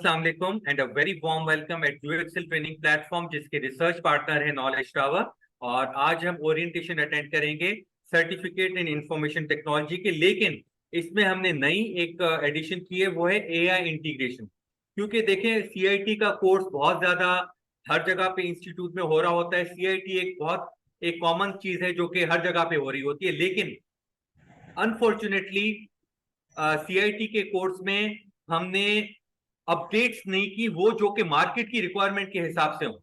Assalamualaikum and a very warm welcome at UXL training platform जिसके research partner है knowledge tower. और आज हम ओरिएंटेशन अटेंड करेंगे सर्टिफिकेट इन इंफॉर्मेशन टेक्नोलॉजी के। लेकिन इसमें हमने नई एक एडिशन की है, वो है एआई इंटीग्रेशन। क्योंकि देखें, सीआईटी का कोर्स बहुत ज्यादा हर जगह पे इंस्टीट्यूट में हो रहा होता है। सीआईटी एक कॉमन चीज है जो कि हर जगह पे हो रही होती है, लेकिन अनफॉर्चुनेटली सीआईटी के कोर्स में हमने अपडेट्स नहीं की, वो जो कि मार्केट की रिक्वायरमेंट के हिसाब से हो।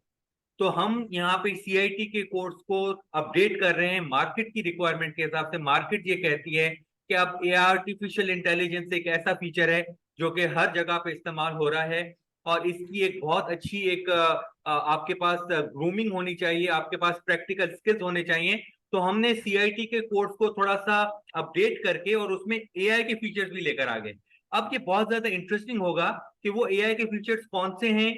तो हम यहाँ पे सीआईटी के कोर्स को अपडेट कर रहे हैं मार्केट की रिक्वायरमेंट के हिसाब से। मार्केट ये कहती है कि अब ए आर्टिफिशियल इंटेलिजेंस एक ऐसा फीचर है जो कि हर जगह पे इस्तेमाल हो रहा है, और इसकी एक बहुत अच्छी एक आपके पास ग्रूमिंग होनी चाहिए, आपके पास प्रैक्टिकल स्किल्स होने चाहिए। तो हमने सीआईटी के कोर्स को थोड़ा सा अपडेट करके और उसमें एआई के फीचर्स भी लेकर आ गए। अब ये बहुत ज्यादा इंटरेस्टिंग होगा कि वो एआई के फीचर्स कौन से हैं,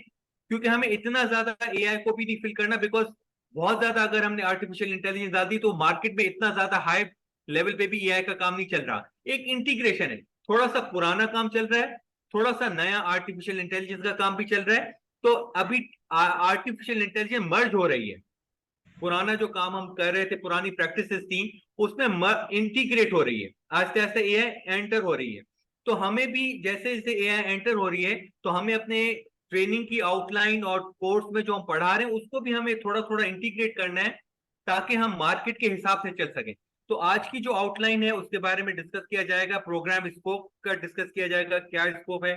क्योंकि हमें इतना ज्यादा एआई को भी नहीं फिल करना। बिकॉज बहुत ज्यादा अगर हमने आर्टिफिशियल इंटेलिजेंस डाल दी तो मार्केट में इतना ज्यादा हाई लेवल पे भी एआई का काम नहीं चल रहा। एक इंटीग्रेशन है, थोड़ा सा पुराना काम चल रहा है, थोड़ा सा नया आर्टिफिशियल इंटेलिजेंस का काम भी चल रहा है। तो अभी आर्टिफिशियल इंटेलिजेंस मर्ज हो रही है। पुराना जो काम हम कर रहे थे, पुरानी प्रैक्टिसेस थी, उसमें इंटीग्रेट हो रही है, आस्ते आस्ते एआई एंटर हो रही है। तो हमें भी जैसे जैसे एआई एंटर हो रही है, तो हमें अपने ट्रेनिंग की आउटलाइन और कोर्स में जो हम पढ़ा रहे हैं उसको भी हमें थोड़ा थोड़ा इंटीग्रेट करना है, ताकि हम मार्केट के हिसाब से चल सकें। तो आज की जो आउटलाइन है उसके बारे में डिस्कस किया जाएगा, प्रोग्राम स्कोप का डिस्कस किया जाएगा, क्या स्कोप है,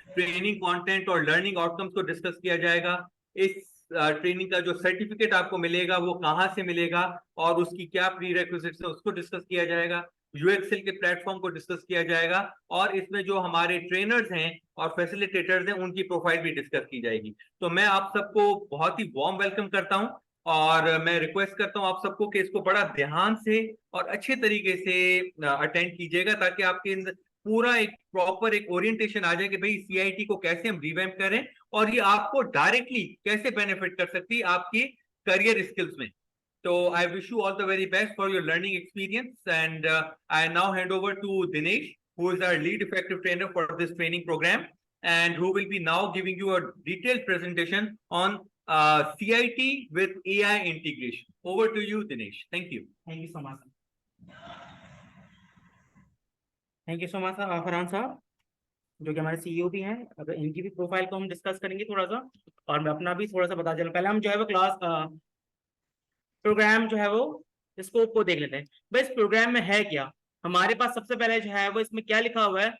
ट्रेनिंग कंटेंट और लर्निंग आउटकम्स को डिस्कस किया जाएगा। इस ट्रेनिंग का जो सर्टिफिकेट आपको मिलेगा वो कहाँ से मिलेगा और उसकी क्या प्री रेक्विजिट्स है उसको डिस्कस किया जाएगा। यूएक्सएल के प्लेटफॉर्म को डिस्कस किया जाएगा, और इसमें जो हमारे ट्रेनर्स हैं और फैसिलिटेटर्स हैं उनकी प्रोफाइल भी डिस्कस की जाएगी। तो मैं आप सबको बहुत ही वार्म वेलकम करता हूं, और मैं रिक्वेस्ट करता हूं आप सबको कि इसको बड़ा ध्यान से और अच्छे तरीके से अटेंड कीजिएगा, ताकि आपके पूरा एक प्रॉपर एक ओरिएंटेशन आ जाए कि भाई सीआईटी को कैसे हम रिवैम्प करें और ये आपको डायरेक्टली कैसे बेनिफिट कर सकती है आपकी करियर स्किल्स में। तो I wish you all the very best for your learning experience, and I now hand over to Dinesh, who is our lead effective trainer for this training program, and who will be now giving you a detailed presentation on CIT with AI integration. Over to you, Dinesh. Thank you. Thank you so much. Thank you so much Farhan साहब, जो कि हमारे CEO भी हैं। अगर इनकी भी profile को हम डिस्कस करेंगे थोड़ा सा, और मैं अपना भी थोड़ा सा बता चलूं। पहले हम जो है वो क्लास प्रोग्राम जो है वो स्कोप को देख लेते हैं। भाई इस प्रोग्राम में है क्या। हमारे पास सबसे पहले जो है वो इसमें क्या लिखा हुआ है,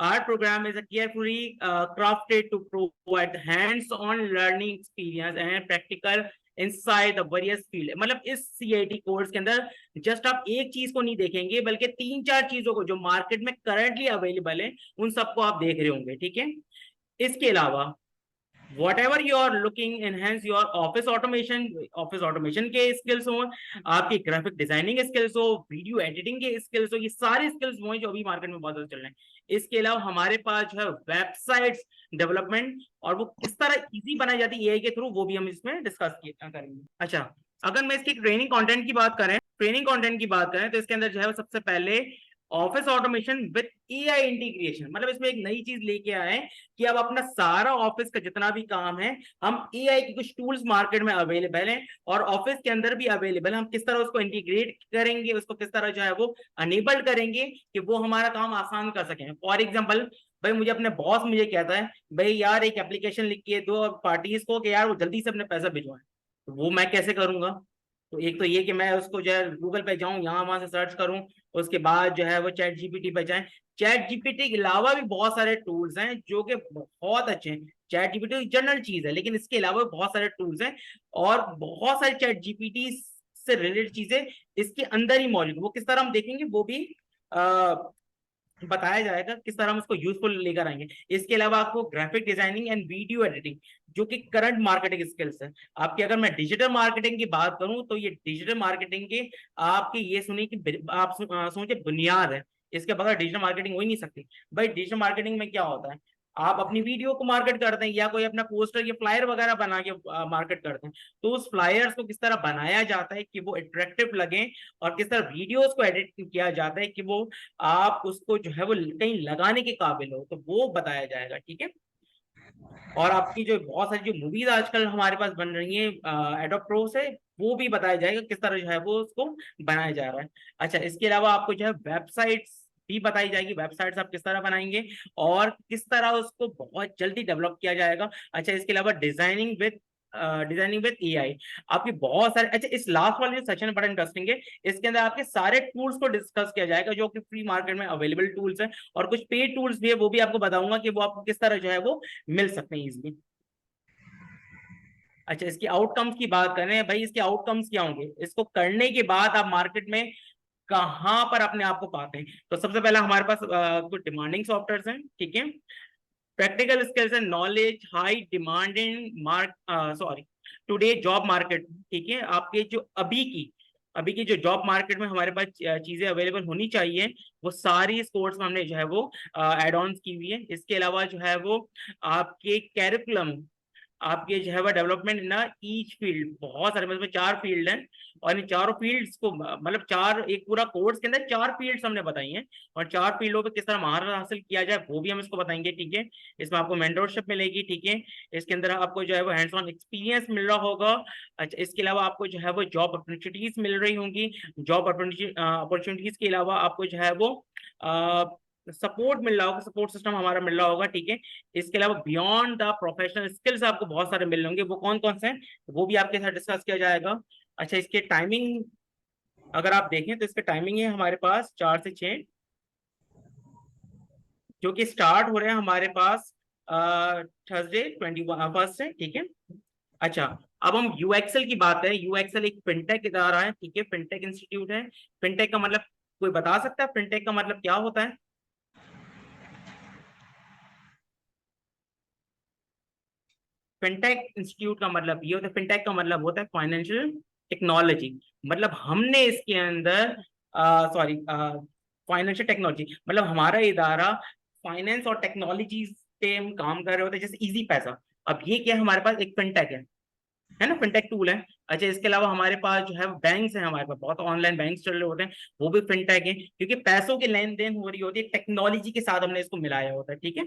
our program is carefully crafted to provide hands-on learning experience and practical inside the various field। मतलब इस सीआईटी कोर्स के अंदर जस्ट आप एक चीज को नहीं देखेंगे, बल्कि 3-4 चीजों को जो मार्केट में करंटली अवेलेबल है उन सबको आप देख रहे होंगे। ठीक है, इसके अलावा whatever you are looking enhance your office automation के स्किल्स हो, आपकी ग्राफिक डिजाइनिंग स्किल्स हो, वीडियो एडिटिंग के स्किल्स हो, ये सारे स्किल्स वो हैं जो अभी मार्केट में बहुत ज्यादा चल रहे हैं। इसके अलावा हमारे पास जो है वेबसाइट्स डेवलपमेंट, और वो किस तरह इजी बनाई जाती है एआई के थ्रू, वो भी हम इसमें डिस्कस करेंगे। अच्छा, अगर मैं इसकी ट्रेनिंग कंटेंट की बात करें तो इसके अंदर जो है सबसे पहले office automation with AI integration. मतलब इसमें एक नई चीज लेके आए कि अब अपना सारा ऑफिस का जितना भी काम है, हम एआई के कुछ टूल्स मार्केट में अवेलेबल हैं और ऑफिस के अंदर भी अवेलेबल है, हम किस तरह उसको इंटीग्रेट करेंगे, उसको किस तरह जो है वो अनेबल करेंगे कि वो हमारा काम आसान कर सकें। फॉर एग्जाम्पल, भाई मुझे अपने बॉस मुझे कहता है भाई यार एक एप्लीकेशन लिख के दो पार्टीज को कि यार वो जल्दी से अपने पैसा भिजवाएं, तो वो मैं कैसे करूंगा। तो एक तो ये कि मैं उसको जो है गूगल पे जाऊं, यहाँ वहां से सर्च करूं, उसके बाद जो है वो चैट जीपीटी पे जाएं। चैट जीपीटी के अलावा भी बहुत सारे टूल्स हैं जो कि बहुत अच्छे हैं। चैट जीपीटी जनरल चीज है, लेकिन इसके अलावा बहुत सारे टूल्स हैं और बहुत सारे चैट जीपीटी से रिलेटेड चीजें इसके अंदर ही मौजूद। वो किस तरह हम देखेंगे, वो भी बताया जाएगा किस तरह हम उसको यूजफुल लेकर आएंगे। इसके अलावा आपको graphic designing and video editing, जो कि करंट मार्केटिंग स्किल्स है आपकी। अगर मैं डिजिटल मार्केटिंग की बात करूं तो ये डिजिटल मार्केटिंग के आपकी ये सुनिए कि आप सोचे बुनियाद है, इसके बगैर डिजिटल मार्केटिंग हो ही नहीं सकती। भाई डिजिटल मार्केटिंग में क्या होता है, आप अपनी वीडियो को मार्केट करते हैं या कोई अपना पोस्टर या फ्लायर वगैरह बना के मार्केट करते हैं, तो उस फ्लायर्स को किस तरह बनाया जाता है कि वो अट्रैक्टिव लगे, और किस तरह वीडियोस को एडिट किया जाता है कि वो आप उसको जो है वो कहीं लगाने के काबिल हो, तो वो बताया जाएगा। ठीक है, और आपकी जो बहुत सारी जो मूवीज आजकल हमारे पास बन रही हैं एडोब प्रो से, वो भी बताया जाएगा किस तरह जो है वो उसको बनाया जा रहा है। अच्छा, इसके अलावा आपको जो है वेबसाइट्स भी बताई जाएगी, वेबसाइट्स आप किस तरह बनाएंगे और किस तरह उसको बहुत जल्दी डेवलप किया जाएगा। अच्छा, इसके अलावा डिजाइनिंग विद एआई, आपकी बहुत सारे, अच्छा इस लास्ट वाले जो सेशन है बड़ा इंटरेस्टिंग है। इसके अंदर आपके सारे टूल्स को डिस्कस किया जाएगा जो कि फ्री मार्केट में अवेलेबल टूल्स हैं, और कुछ पेड टूल्स भी है, वो भी आपको बताऊंगा कि वो आपको किस तरह जो है वो मिल सकते हैं इजिली। अच्छा, इसकी आउटकम्स की बात करें भाई, इसके आउटकम्स क्या होंगे, इसको करने के बाद आप मार्केट में कहां पर अपने आप को पाते हैं। तो सबसे पहला हमारे पास कुछ डिमांडिंग सॉफ्टवेयर हैं, ठीक है। Practical skills and knowledge, high demand in today job market, ठीक है। आपके जो अभी की जो जॉब मार्केट में हमारे पास चीजें अवेलेबल होनी चाहिए, वो सारी इस कोर्स में हमने जो है वो एड ऑन की हुई है। इसके अलावा जो है वो आपके कैरिकुलम, आपके जो है वह डेवलपमेंट ना ईच फील्ड, बहुत सारे मतलब 4 फील्ड हैं, और इन चारों फील्ड्स को मतलब चार, एक पूरा कोर्स के अंदर 4 फील्ड्स हमने बताई हैं, और 4 फील्डों पे किस तरह महारत हासिल किया जाए वो भी हम इसको बताएंगे, ठीक है। इसमें आपको मेंटरशिप मिलेगी, ठीक है। इसके अंदर आपको जो है वो हैंड्स ऑन एक्सपीरियंस मिल रहा होगा। अच्छा, इसके अलावा आपको जो है वो जॉब अपॉर्चुनिटीज मिल रही होंगी। जॉब अपॉर्चुनिटीज के अलावा आपको जो है वो सपोर्ट मिल रहा होगा, सपोर्ट सिस्टम हमारा मिल रहा होगा, ठीक है। इसके अलावा बियॉन्ड द प्रोफेशनल स्किल्स आपको बहुत सारे मिल होंगे, वो कौन कौन से हैं वो भी आपके साथ डिस्कस किया जाएगा। अच्छा, इसके टाइमिंग अगर आप देखें तो इसके टाइमिंग है हमारे पास 4 से 6, जो कि स्टार्ट हो रहे हैं हमारे पास थर्सडे 21 से, ठीक है। अच्छा, अब हम यूएक्सएल की बात करें। यूएक्सएल एक फिनटेक इदारा है, ठीक है, फिनटेक इंस्टीट्यूट है। फिनटेक का मतलब कोई बता सकता है फिनटेक का मतलब क्या होता है? फिनटेक इंस्टीट्यूट का मतलब ये होता है, फिनटेक का मतलब होता है फाइनेंशियल टेक्नोलॉजी। मतलब हमने इसके अंदर फाइनेंशियल टेक्नोलॉजी मतलब हमारा इदारा फाइनेंस और टेक्नोलॉजी पे हम काम कर रहे होते हैं, जैसे इजी पैसा। अब ये क्या है, हमारे पास एक फिनटेक है ना, फिनटेक टूल है। अच्छा, इसके अलावा हमारे पास जो है बैंक्स हैं, हमारे पास बहुत ऑनलाइन बैंक्स चल रहे होते हैं, वो भी फिनटेक है, क्योंकि पैसों की लेन देन हो रही होती है, टेक्नोलॉजी के साथ हमने इसको मिलाया होता है, ठीक है।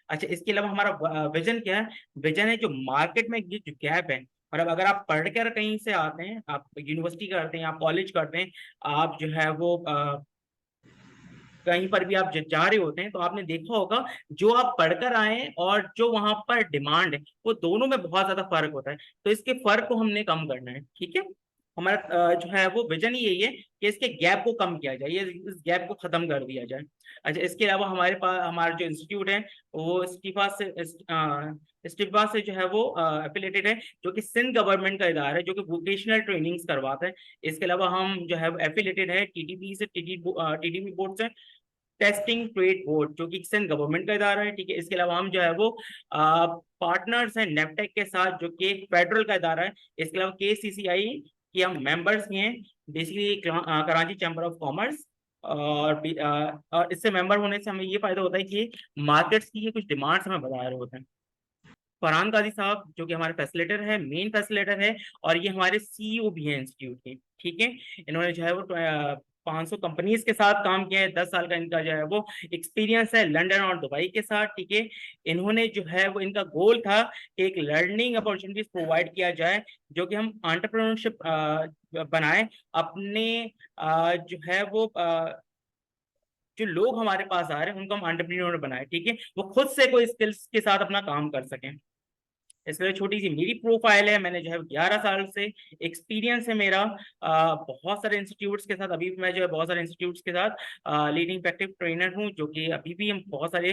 अच्छा, इसके अलावा हमारा विजन क्या है? विजन है जो मार्केट में ये जो गैप है, मतलब अगर आप पढ़कर कहीं से आते हैं, आप यूनिवर्सिटी करते हैं, आप कॉलेज करते हैं, आप जो है वो कहीं पर भी आप जा रहे होते हैं, तो आपने देखा होगा जो आप पढ़कर आए हैं और जो वहां पर डिमांड है, वो दोनों में बहुत ज्यादा फर्क होता है। तो इसके फर्क को हमने कम करना है, ठीक है। हमारा जो है वो विजन ही यही है कि इसके गैप को कम किया जाए, ये इस गैप को खत्म कर दिया जाए। अच्छा, इसके अलावा हमारे पास हमारा जो इंस्टीट्यूट है वो स्टीफा से जो है वो एफिलेटेड है, जो कि सिंध गवर्नमेंट का इदारा है, जो कि वोकेशनल ट्रेनिंग्स करवाता है। इसके अलावा हम जो है एफिलेटेड है टीडीपी से, टीडीपी बोर्ड से, टेस्टिंग ट्रेड बोर्ड, जो कि सेंट्रल गवर्नमेंट का इदारा है, ठीक है। इसके अलावा हम जो है वो पार्टनर्स हैं नेपटेक के साथ, जो कि एक फेडरल का इदारा है। इसके अलावा केसीसीआई की हम मेंबर्स भी हैं, basically Karachi chamber of commerce. और इससे मेंबर होने से हमें ये फायदा होता है कि मार्केट्स की ये कुछ डिमांड्स हमें बता रहे होते हैं। फरहान काजी साहब जो कि हमारे फैसिलिटेटर है, मेन फैसिलिटेटर है, और ये हमारे सीईओ भी हैं इंस्टीट्यूट के, ठीक है। इन्होंने जो है वो 500 कंपनीज के साथ काम किया है, 10 साल का इनका जो है वो एक्सपीरियंस है लंदन और दुबई के साथ, ठीक है। इन्होंने जो है वो, इनका गोल था कि एक लर्निंग अपॉर्चुनिटीज प्रोवाइड किया जाए, जो कि हम एंटरप्रेन्योरशिप बनाए अपने जो है वो जो लोग हमारे पास आ रहे हैं उनको हम एंटरप्रेन्योर बनाए, ठीक है, वो खुद से कोई स्किल्स के साथ अपना काम कर सकें। इसके लिए छोटी सी मेरी प्रोफाइल है, मैंने जो है 11 साल से एक्सपीरियंस है मेरा बहुत सारे इंस्टीट्यूट्स के साथ। अभी भी मैं जो है बहुत सारे इंस्टीट्यूट्स के साथ लीडिंग इफेक्टिव ट्रेनर हूँ, जो कि अभी भी हम बहुत सारे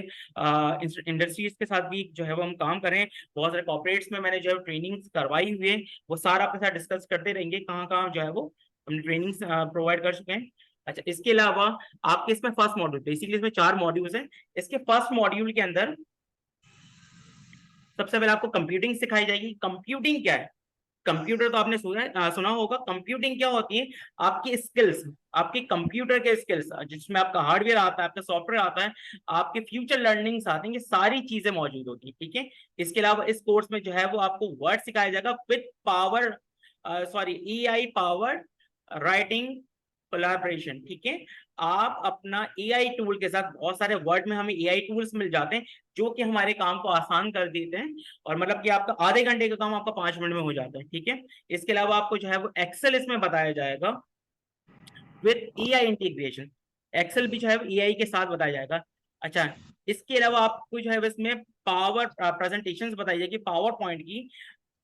इंडस्ट्रीज के साथ भी जो है वो हम काम कर रहे हैं। बहुत सारे कॉर्पोरेट्स में मैंने जो है ट्रेनिंग करवाई हुई है, वो सारा आपके साथ डिस्कस करते रहेंगे कहाँ कहाँ जो है वो हमने ट्रेनिंग्स प्रोवाइड कर चुके हैं। अच्छा, इसके अलावा आपके इसमें फर्स्ट मॉड्यूल, बेसिकली इसमें 4 मॉड्यूल्स हैं। इसके फर्स्ट मॉड्यूल के अंदर सबसे पहले आपको कंप्यूटिंग सिखाई जाएगी। कंप्यूटिंग क्या है? कंप्यूटर तो आपने सुना होगा। कंप्यूटिंग क्या होती है? आपकी स्किल्स, आपकी कंप्यूटर के स्किल्स, जिसमें आपका हार्डवेयर आता है, आपका सॉफ्टवेयर आता है, आपके फ्यूचर लर्निंग्स आते हैं, ये सारी चीजें मौजूद होती है, ठीक है। इसके अलावा इस कोर्स में जो है वो आपको वर्ड सिखाया जाएगा with power, AI power writing collaboration, ठीक है। आप अपना एआई टूल के साथ, बहुत सारे वर्ड में हमें एआई टूल्स मिल जाते हैं जो कि हमारे काम को आसान कर देते हैं, और मतलब कि आपका आधे घंटे का काम आपका 5 मिनट में हो जाता है, ठीक है। इसके अलावा आपको जो है वो एक्सेल इसमें बताया जाएगा विद एआई इंटीग्रेशन। एक्सेल भी जो है एआई के साथ बताया जाएगा। अच्छा, इसके अलावा आपको जो है इसमें पावर प्रेजेंटेशंस बताई जाएगी, पावर पॉइंट की,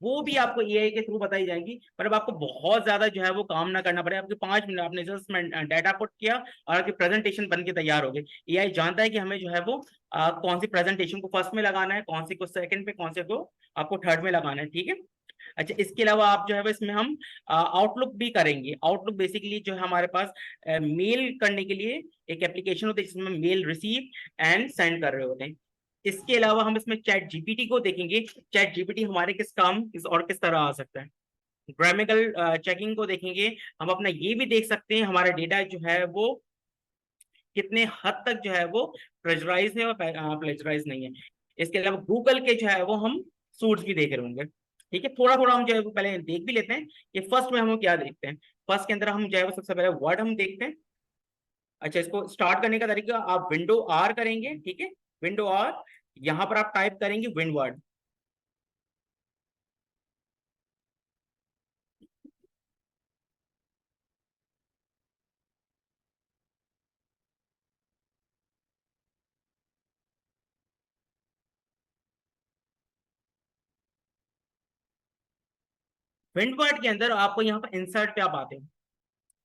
वो भी आपको एआई के थ्रू बताई जाएगी। मतलब आपको बहुत ज्यादा जो है वो काम ना करना पड़े, आपके 5 मिनट आपने जस्ट डाटा पुट किया और आपकी प्रेजेंटेशन बन के तैयार हो गई। एआई जानता है कि हमें जो है वो कौन सी प्रेजेंटेशन को फर्स्ट में लगाना है, कौन सी को सेकंड पे, कौन से को आपको थर्ड में लगाना है, ठीक है। अच्छा, इसके अलावा आप जो है इसमें हम आउटलुक भी करेंगे। आउटलुक बेसिकली जो है हमारे पास मेल करने के लिए एक एप्लीकेशन होती है जिसमें मेल रिसीव एंड सेंड कर रहे होते हैं। इसके अलावा हम इसमें चैट जीपीटी को देखेंगे। चैट जीपीटी हमारे किस काम और किस तरह आ सकता है। ग्रामेटिकल चेकिंग को देखेंगे। हम अपना ये भी देख सकते हैं हमारा डेटा जो है वो कितने हद तक जो है वो प्लेजराइज है और प्लेजराइज नहीं है। इसके अलावा गूगल के जो है वो हम सूट्स भी देख रहे होंगे, ठीक है। थोड़ा थोड़ा हम जो है वो पहले देख भी लेते हैं कि फर्स्ट में हम क्या देखते हैं। फर्स्ट के अंदर हम जो है वो सबसे पहले वर्ड हम देखते हैं। अच्छा, इसको स्टार्ट करने का तरीका, आप विंडो आर करेंगे, ठीक है। विंडो आर, यहाँ पर आप टाइप करेंगे विंडवर्ड। विंडवर्ड के अंदर आपको यहाँ पर इंसर्ट पे आप आते हैं।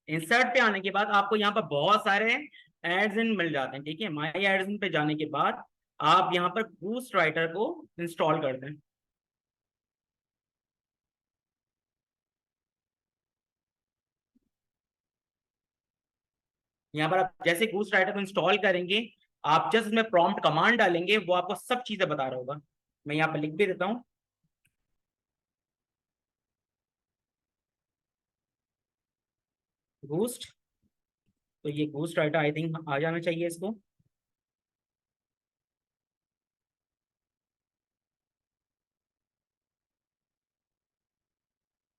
इंसर्ट पे आने के बाद आपको यहाँ पर बहुत सारे एड्स इन मिल जाते हैं, ठीक है। माई एड्स इन पे जाने के बाद आप यहाँ पर बूस्ट राइटर को इंस्टॉल करते हैं। यहाँ पर आप जैसे बूस्ट राइटर को इंस्टॉल करेंगे, आप जस्ट इसमें प्रॉम्प्ट कमांड डालेंगे, वो आपको सब चीजें बता रहा होगा। मैं यहाँ पर लिख भी देता हूँ, बूस्ट। तो ये बूस्ट राइटर आई थिंक आ जाना चाहिए इसको।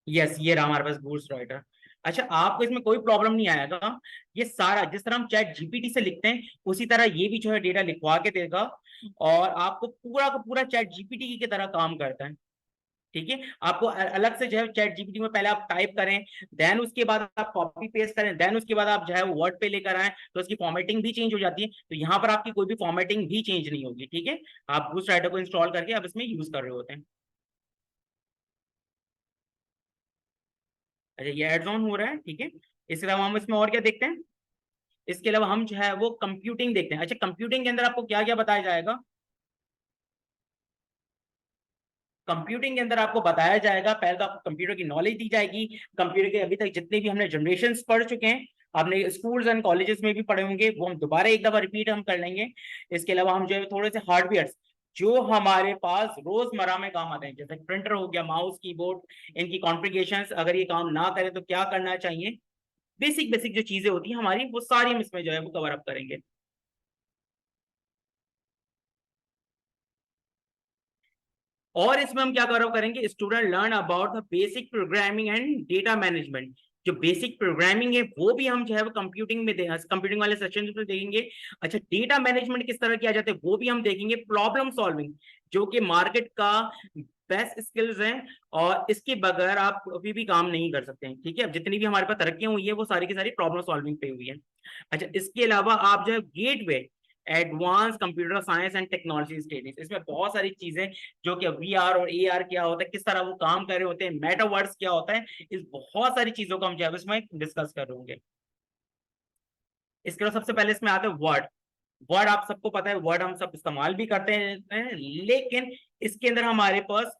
यस, ये रहा हमारे पास बूस्ट राइटर। अच्छा, आपको इसमें कोई प्रॉब्लम नहीं आएगा। ये सारा जिस तरह हम चैट जीपीटी से लिखते हैं उसी तरह ये भी जो है डेटा लिखवा के देगा, और आपको पूरा का पूरा चैट जीपीटी की तरह काम करता है, ठीक है। आपको अलग से जो है चैट जीपीटी में पहले आप टाइप करें, देन उसके बाद आप कॉपी पेस्ट करें, देन उसके बाद आप जो है वर्ड पे लेकर आए तो उसकी फॉर्मेटिंग भी चेंज हो जाती है। तो यहाँ पर आपकी कोई भी फॉर्मेटिंग भी चेंज नहीं होगी, ठीक है। आप बूस्ट राइटर को इंस्टॉल करके आप इसमें यूज कर रहे होते हैं। अच्छा, ये एड्स ऑन हो रहा है, ठीक है। इसके अलावा हम इसमें और क्या देखते हैं। इसके अलावा हम जो है वो कंप्यूटिंग देखते हैं। अच्छा, कंप्यूटिंग के अंदर आपको क्या क्या बताया जाएगा। कंप्यूटिंग के अंदर आपको बताया जाएगा, पहले तो आपको कंप्यूटर की नॉलेज दी जाएगी। कंप्यूटर के अभी तक जितने भी हमने जनरेशन पढ़ चुके हैं, आपने स्कूल्स एंड कॉलेजेस में भी पढ़े होंगे, वो हम दोबारा एक दफा रिपीट हम कर लेंगे। इसके अलावा हम जो है थोड़े से हार्डवेयर जो हमारे पास रोजमर्रा में काम आते हैं, जैसे प्रिंटर हो गया, माउस, कीबोर्ड, इनकी कॉन्फ़िगरेशंस, अगर ये काम ना करे तो क्या करना चाहिए। बेसिक बेसिक जो चीजें होती हैं हमारी, वो सारी हम इसमें जो है वो कवर अप करेंगे। और इसमें हम क्या कवर करेंगे, student learn about the basic programming and data management. जो बेसिक प्रोग्रामिंग है वो भी हम जो है वो कंप्यूटिंग में कंप्यूटिंग वाले सेक्शन में देखेंगे। अच्छा, डेटा मैनेजमेंट किस तरह किया जाता है वो भी हम देखेंगे। प्रॉब्लम सॉल्विंग, जो कि मार्केट का बेस्ट स्किल्स हैं, और इसके बगैर आप अभी भी काम नहीं कर सकते हैं, ठीक है। अब जितनी भी हमारे पास तरक्कियां हुई है वो सारी की सारी प्रॉब्लम सॉल्विंग पे हुई है। अच्छा, इसके अलावा आप जो है gateway, advance computer science and technology studies, इसमें बहुत सारी चीजें जो कि वीआर और एआर क्या होता है, किस तरह वो काम कर रहे होते हैं, मेटावर्स क्या होता है, इस बहुत सारी चीजों को हम जो है इसमें डिस्कस कर रहे होंगे। इसके बाद सबसे पहले इसमें आते हैं वर्ड। वर्ड आप सबको पता है, वर्ड हम सब इस्तेमाल भी करते हैं, लेकिन इसके अंदर हमारे पास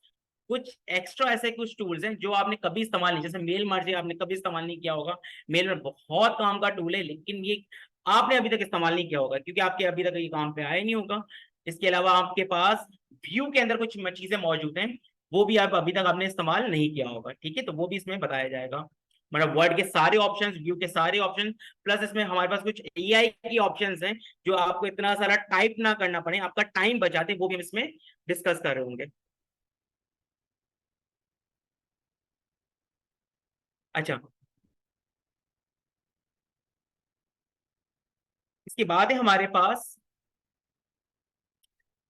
कुछ एक्स्ट्रा ऐसे कुछ टूल्स हैं जो आपने कभी इस्तेमाल नहीं, जैसे मेल मर्ज आपने कभी इस्तेमाल नहीं किया होगा। मेल में बहुत काम का टूल है, लेकिन ये आपने अभी तक इस्तेमाल नहीं किया होगा क्योंकि आपके अभी तक ये काम पे आया नहीं होगा। इसके अलावा आपके पास व्यू के अंदर कुछ चीजें मौजूद हैं, वो भी आप अभी तक आपने इस्तेमाल नहीं किया होगा, ठीक है। तो वो भी इसमें बताया जाएगा। मतलब वर्ड के सारे ऑप्शंस, व्यू के सारे ऑप्शन, प्लस इसमें हमारे पास कुछ एआई की ऑप्शंस हैं जो आपको इतना सारा टाइप ना करना पड़े, आपका टाइम बचाते, वो भी हम इसमें डिस्कस कर रहे होंगे। अच्छा, इसके बाद है हमारे पास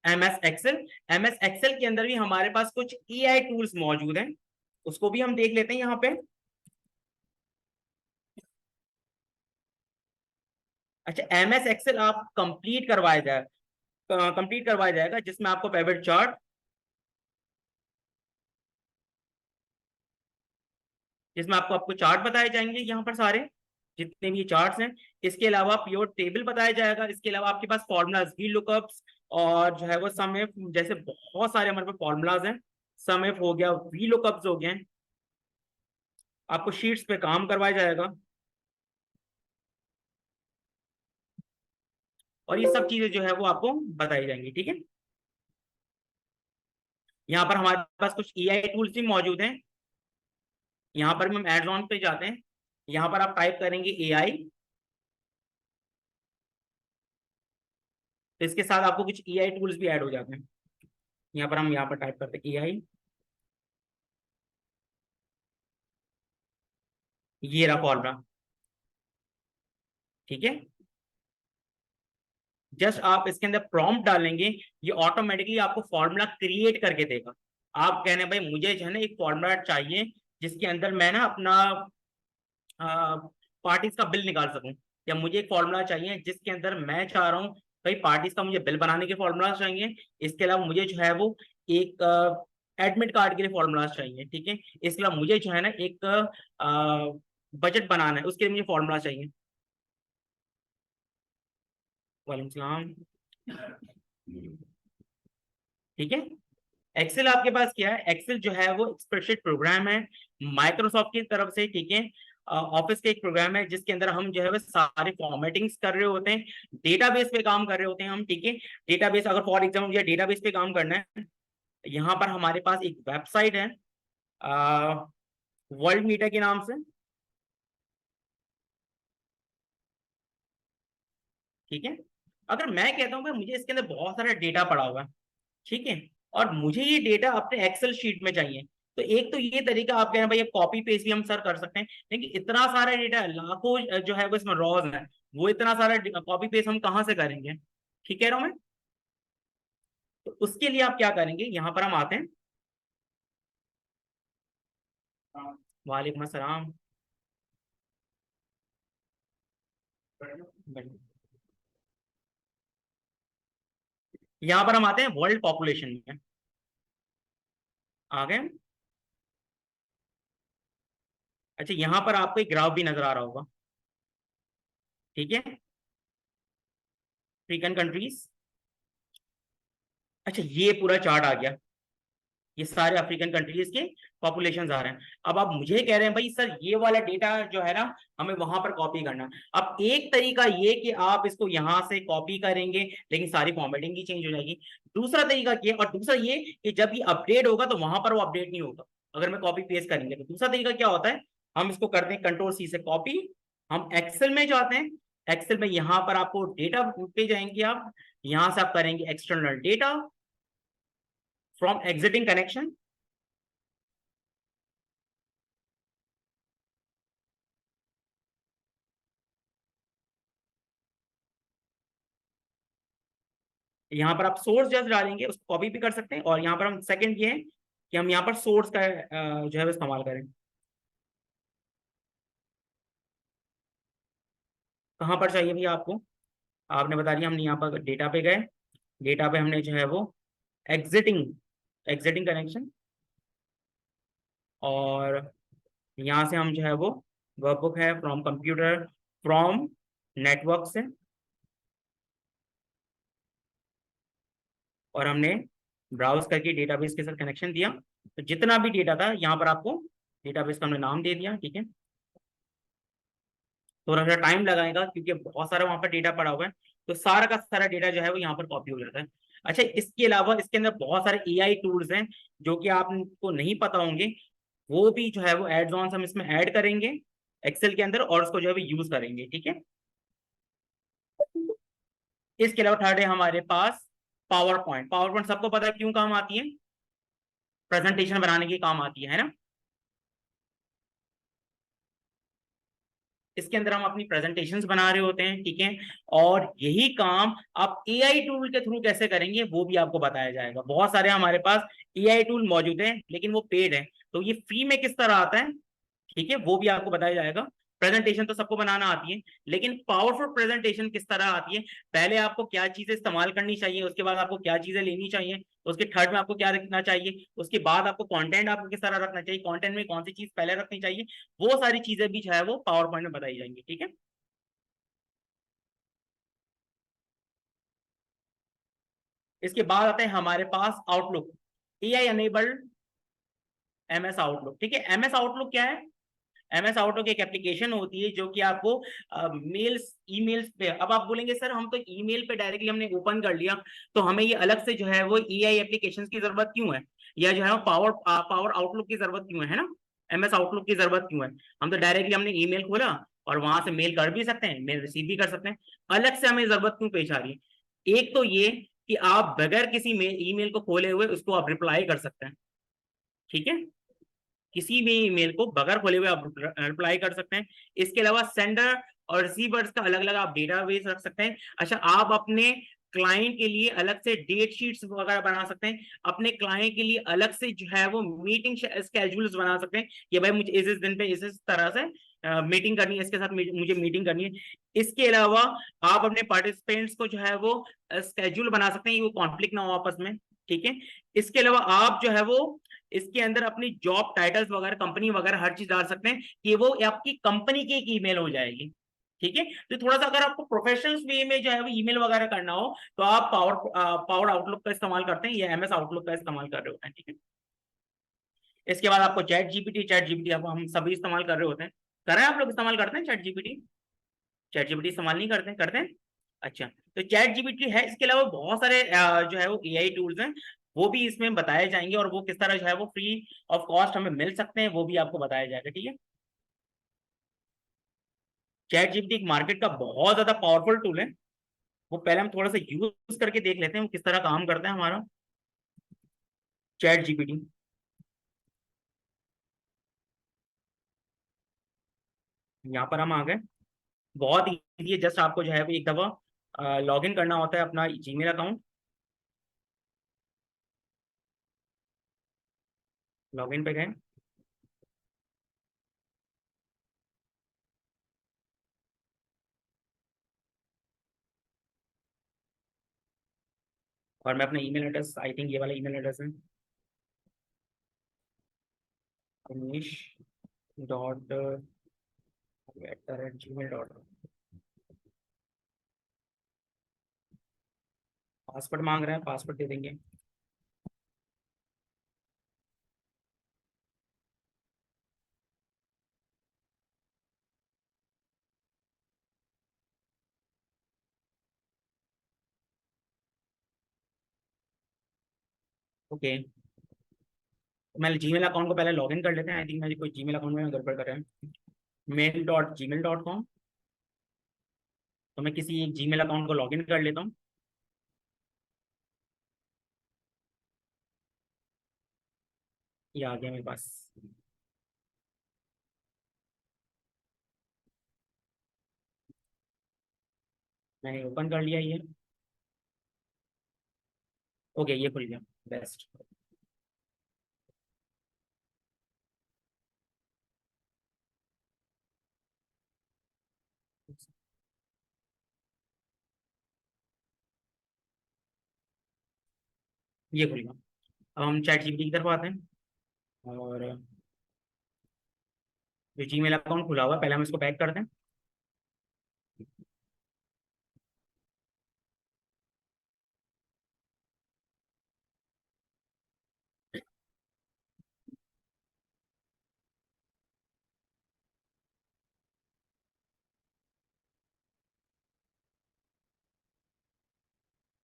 MS एक्सेल। MS एक्सेल के अंदर भी हमारे पास कुछ AI टूल्स मौजूद हैं, उसको भी हम देख लेते हैं यहाँ पे। अच्छा, MS एक्सेल आप कंप्लीट करवाया जाएगा जिसमें आपको पिवट चार्ट, जिसमें आपको आपको चार्ट बताए जाएंगे यहाँ पर सारे जितने भी चार्ट्स हैं। इसके अलावा प्योर टेबल बताया जाएगा। इसके अलावा आपके पास फॉर्मूलाज, वी लुकअप्स और जो है वो सम इफ, जैसे बहुत सारे हमारे पास फॉर्मूलाज हैं। सम इफ हो गया, वी लुकअप्स हो गए। आपको शीट्स पे काम करवाया जाएगा और ये सब चीजें जो है वो आपको बताई जाएंगी, ठीक है। यहाँ पर हमारे पास कुछ AI टूल्स भी मौजूद हैं। यहाँ पर हम एड ऑन पे जाते हैं। यहाँ पर आप टाइप करेंगे AI, तो इसके साथ आपको कुछ AI टूल्स भी ऐड हो जाते हैं। यहाँ पर हम यहाँ पर टाइप करते हैं AI, ये रहा फॉर्मूला, ठीक है। जस्ट आप इसके अंदर प्रॉम्प्ट डालेंगे, ये ऑटोमेटिकली आपको फॉर्मूला क्रिएट करके देगा। आप कहने भाई मुझे जो है ना एक फॉर्मूला चाहिए जिसके अंदर मैं ना अपना पार्टीज का बिल निकाल सकूं, या मुझे एक फॉर्मूला चाहिए जिसके अंदर मैं चाह रहा हूँ भाई पार्टीज का मुझे बिल बनाने के फॉर्मूला चाहिए। इसके अलावा मुझे जो है वो एक एडमिट कार्ड के लिए फॉर्मूला चाहिए, ठीक है। इसके अलावा मुझे जो है ना एक बजट बनाना है, उसके लिए मुझे फॉर्मूला चाहिए। वालेकुम सलाम, ठीक है। एक्सेल आपके पास क्या है, एक्सेल जो है वो स्प्रेडशीट प्रोग्राम है माइक्रोसॉफ्ट की तरफ से, ठीक है। ऑफिस का एक प्रोग्राम है जिसके अंदर हम जो है वो सारे फॉर्मेटिंग्स कर रहे होते हैं, डेटाबेस पे काम कर रहे होते हैं हम, ठीक है। डेटाबेस, अगर फॉर एग्जाम्पल मुझे डेटाबेस पे काम करना है, यहाँ पर हमारे पास एक वेबसाइट है वर्ल्ड मीटा के नाम से, ठीक है। अगर मैं कहता हूँ कि मुझे इसके अंदर बहुत सारा डेटा पड़ा हुआ है, ठीक है, और मुझे ये डेटा अपने एक्सेल शीट में चाहिए, तो एक तो ये तरीका आप कह रहे हैं भाई कॉपी पेस्ट भी हम सर कर सकते हैं, लेकिन इतना सारा डेटा, लाखों जो है वो इसमें रॉज है, वो इतना सारा कॉपी पेस्ट हम कहाँ से करेंगे, ठीक कह रहा हूं मैं। तो उसके लिए आप क्या करेंगे, यहाँ पर हम आते हैं। वालेकुम अस्सलाम। यहाँ पर हम आते हैं वर्ल्ड पॉपुलेशन में, आ गए। अच्छा, यहाँ पर आपको एक ग्राफ भी नजर आ रहा होगा, ठीक है, अफ्रीकन कंट्रीज। अच्छा, ये पूरा चार्ट आ गया, ये सारे अफ्रीकन कंट्रीज के पॉपुलेशन आ रहे हैं। अब आप मुझे कह रहे हैं भाई सर ये वाला डेटा जो है ना हमें वहां पर कॉपी करना है। अब एक तरीका ये कि आप इसको यहां से कॉपी करेंगे लेकिन सारी फॉर्मेटिंग ही चेंज हो जाएगी। दूसरा तरीका ये, और दूसरा ये कि जब ये अपडेट होगा तो वहां पर वो अपडेट नहीं होगा अगर मैं कॉपी पेस्ट करेंगे। तो दूसरा तरीका क्या होता है, हम इसको करते हैं कंट्रोल C से कॉपी, हम एक्सेल में जाते हैं। एक्सेल में यहाँ पर आपको डेटा पे जाएंगे, आप यहाँ से आप करेंगे external data from exiting connection. यहाँ पर आप सोर्स जस्ट डालेंगे, उसको कॉपी भी कर सकते हैं, और यहाँ पर हम सेकंड ये है कि हम यहाँ पर सोर्स का जो है वो इस्तेमाल करें। कहाँ पर चाहिए भैया आपको, आपने बता दिया। हमने यहाँ पर डेटा पे गए, डेटा पे हमने जो है वो एग्जिटिंग एग्जिटिंग कनेक्शन, और यहाँ से हम जो है वो वर्कबुक है फ्रॉम कंप्यूटर, फ्रॉम नेटवर्क से, और हमने ब्राउज करके डेटाबेस के साथ कनेक्शन दिया। तो जितना भी डेटा था यहाँ पर आपको डेटाबेस का हमने नाम दे दिया, ठीक है। थोड़ा सा टाइम लगाएगा क्योंकि बहुत सारा वहां पर डेटा पड़ा हुआ है, तो सारा का सारा डेटा जो है वो यहाँ पर कॉपी हो जाता है। अच्छा, इसके अलावा इसके अंदर बहुत सारे AI टूल्स हैं जो कि आपको नहीं पता होंगे, वो भी जो है वो एड्स ऑन हम इसमें ऐड करेंगे एक्सेल के अंदर, और उसको जो है वो यूज करेंगे, ठीक है। इसके अलावा थर्ड है हमारे पास पावर पॉइंट। पावर पॉइंट सबको पता है क्यों काम आती है, प्रेजेंटेशन बनाने की काम आती है ना। इसके अंदर हम अपनी प्रेजेंटेशंस बना रहे होते हैं, ठीक है। और यही काम आप एआई टूल के थ्रू कैसे करेंगे वो भी आपको बताया जाएगा। बहुत सारे हमारे पास एआई टूल मौजूद हैं, लेकिन वो पेड है, तो ये फ्री में किस तरह आता है, ठीक है, वो भी आपको बताया जाएगा। प्रेजेंटेशन तो सबको बनाना आती है, लेकिन पावरफुल प्रेजेंटेशन किस तरह आती है, पहले आपको क्या चीजें इस्तेमाल करनी चाहिए, उसके बाद आपको क्या चीजें लेनी चाहिए, उसके थर्ड में आपको क्या रखना चाहिए, उसके बाद आपको कंटेंट आपको किस तरह रखना चाहिए, कंटेंट में कौन सी चीज पहले रखनी चाहिए, वो सारी चीजें भी जो है वो पावर पॉइंट में बताई जाएंगी, ठीक है। इसके बाद आते हैं हमारे पास Outlook, AI enabled MS Outlook, ठीक है। एमएस आउटलुक क्या है? एमएस आउटलुक एक एप्लीकेशन होती है जो कि आपको मेल्स ईमेल्स पे, अब आप बोलेंगे सर हम तो ईमेल पे डायरेक्टली हमने ओपन कर लिया, तो हमें ये अलग से जो है वो एआई एप्लीकेशन की जरूरत क्यों है, या जो है पावर पावर आउटलुक की जरूरत क्यों है ना, एमएस आउटलुक की जरूरत क्यों है? हम तो डायरेक्टली हमने ईमेल खोला और वहां से मेल कर भी सकते हैं, मेल रिसीव भी कर सकते हैं, अलग से हमें जरूरत क्यों पेश आ रही है? एक तो ये कि आप बगैर किसी ईमेल को खोले हुए उसको आप रिप्लाई कर सकते हैं, ठीक है, किसी भी ईमेल को बगैर खोले हुए आप रिप्लाई कर सकते हैं। इसके अलावा सेंडर और रिसीवर्स का अलग अलग आप डेटाबेस रख सकते हैं। अच्छा, आप अपने क्लाइंट के लिए अलग से डेट शीट्स वगैरह बना सकते हैं, अपने क्लाइंट के लिए अलग से जो है वो मीटिंग स्केड्यूल्स बना सकते हैं कि भाई मुझे इस दिन पे इस तरह से मीटिंग करनी है, इसके साथ मुझे मीटिंग करनी है। इसके अलावा आप अपने पार्टिसिपेंट्स को जो है वो स्केड्यूल बना सकते हैं, वो कॉन्फ्लिक्ट ना हो आपस में, ठीक है। इसके अलावा आप जो है वो इसके अंदर अपनी जॉब टाइटल्स वगैरह, कंपनी वगैरह हर चीज डाल सकते हैं कि वो आपकी कंपनी की एक ईमेल हो जाएगी, ठीक है। तो थोड़ा सा अगर आपको प्रोफेशनल वे में जो है वो ईमेल वगैरह करना हो तो आप पावर आउटलुक का इस्तेमाल करते हैं या एमएस आउटलुक का इस्तेमाल कर रहे होते हैं, ठीक है। इसके बाद आपको चैट जीपीटी अब हम सभी इस्तेमाल कर रहे होते हैं, कर रहे हैं, आप लोग इस्तेमाल करते हैं चैट जीपीटी इस्तेमाल नहीं करते हैं, करते हैं? अच्छा, तो चैट जीपीटी है, इसके अलावा बहुत सारे जो है वो एआई टूल्स हैं, वो भी इसमें बताए जाएंगे, और वो किस तरह जो है वो फ्री ऑफ कॉस्ट हमें मिल सकते हैं वो भी आपको बताया जाएगा, ठीक है। चैट जीपीटी एक मार्केट का बहुत ज्यादा पावरफुल टूल है, वो पहले हम थोड़ा सा यूज करके देख लेते हैं वो किस तरह काम करता है हमारा चैट जीपीटी। यहाँ पर हम आ गए, बहुत ईजी है, जस्ट आपको जो है वो एक दफा लॉग इन करना होता है अपना जीमेल अकाउंट, लॉग इन पे गए, और मैं अपना ईमेल एड्रेस, आई थिंक ये वाला ईमेल एड्रेस है, रमेश डॉट @gmail.com। पासवर्ड मांग रहे हैं, पासवर्ड दे देंगे। ओके, तो मैं जीमेल अकाउंट को पहले लॉगिन कर लेते हैं, आई थिंक मेरी कोई जीमेल अकाउंट में गड़बड़ कर रहे हैं, mail.gmail.com। तो मैं किसी एक जीमेल अकाउंट को लॉगिन कर लेता हूँ, ये आ गया मेरे पास, मैंने ओपन कर लिया ये, ओके ये खुल गया, बेस्ट। ये खुल गया। अब हम चैट जीपीटी की तरफ आते हैं, और जो जीमेल अकाउंट खुला हुआ है पहले हम इसको बैक करते हैं।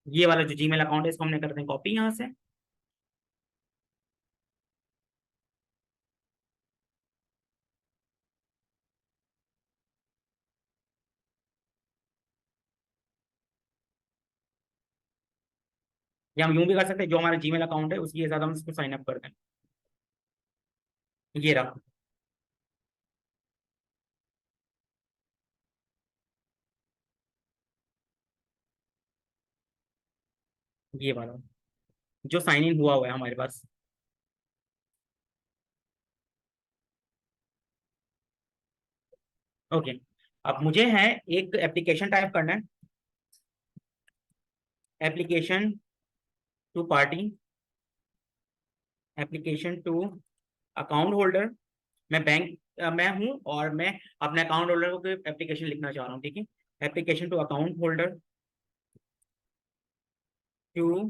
ये वाला जो जीमेल अकाउंट है इसको हमने करते हैं कॉपी यहाँ से, या हम यूं भी कर सकते हैं, जो हमारा जीमेल अकाउंट है उसके साथ हम इसको साइन अप करते हैं, ये रहा। ये वाला जो साइन इन हुआ है हमारे पास। ओके, अब मुझे है एक एप्लीकेशन टाइप करना है, application to party, application to account holder. मैं बैंक मैं हूं और मैं अपने अकाउंट होल्डर को एप्लीकेशन लिखना चाह रहा हूँ, ठीक है। Application to account holder to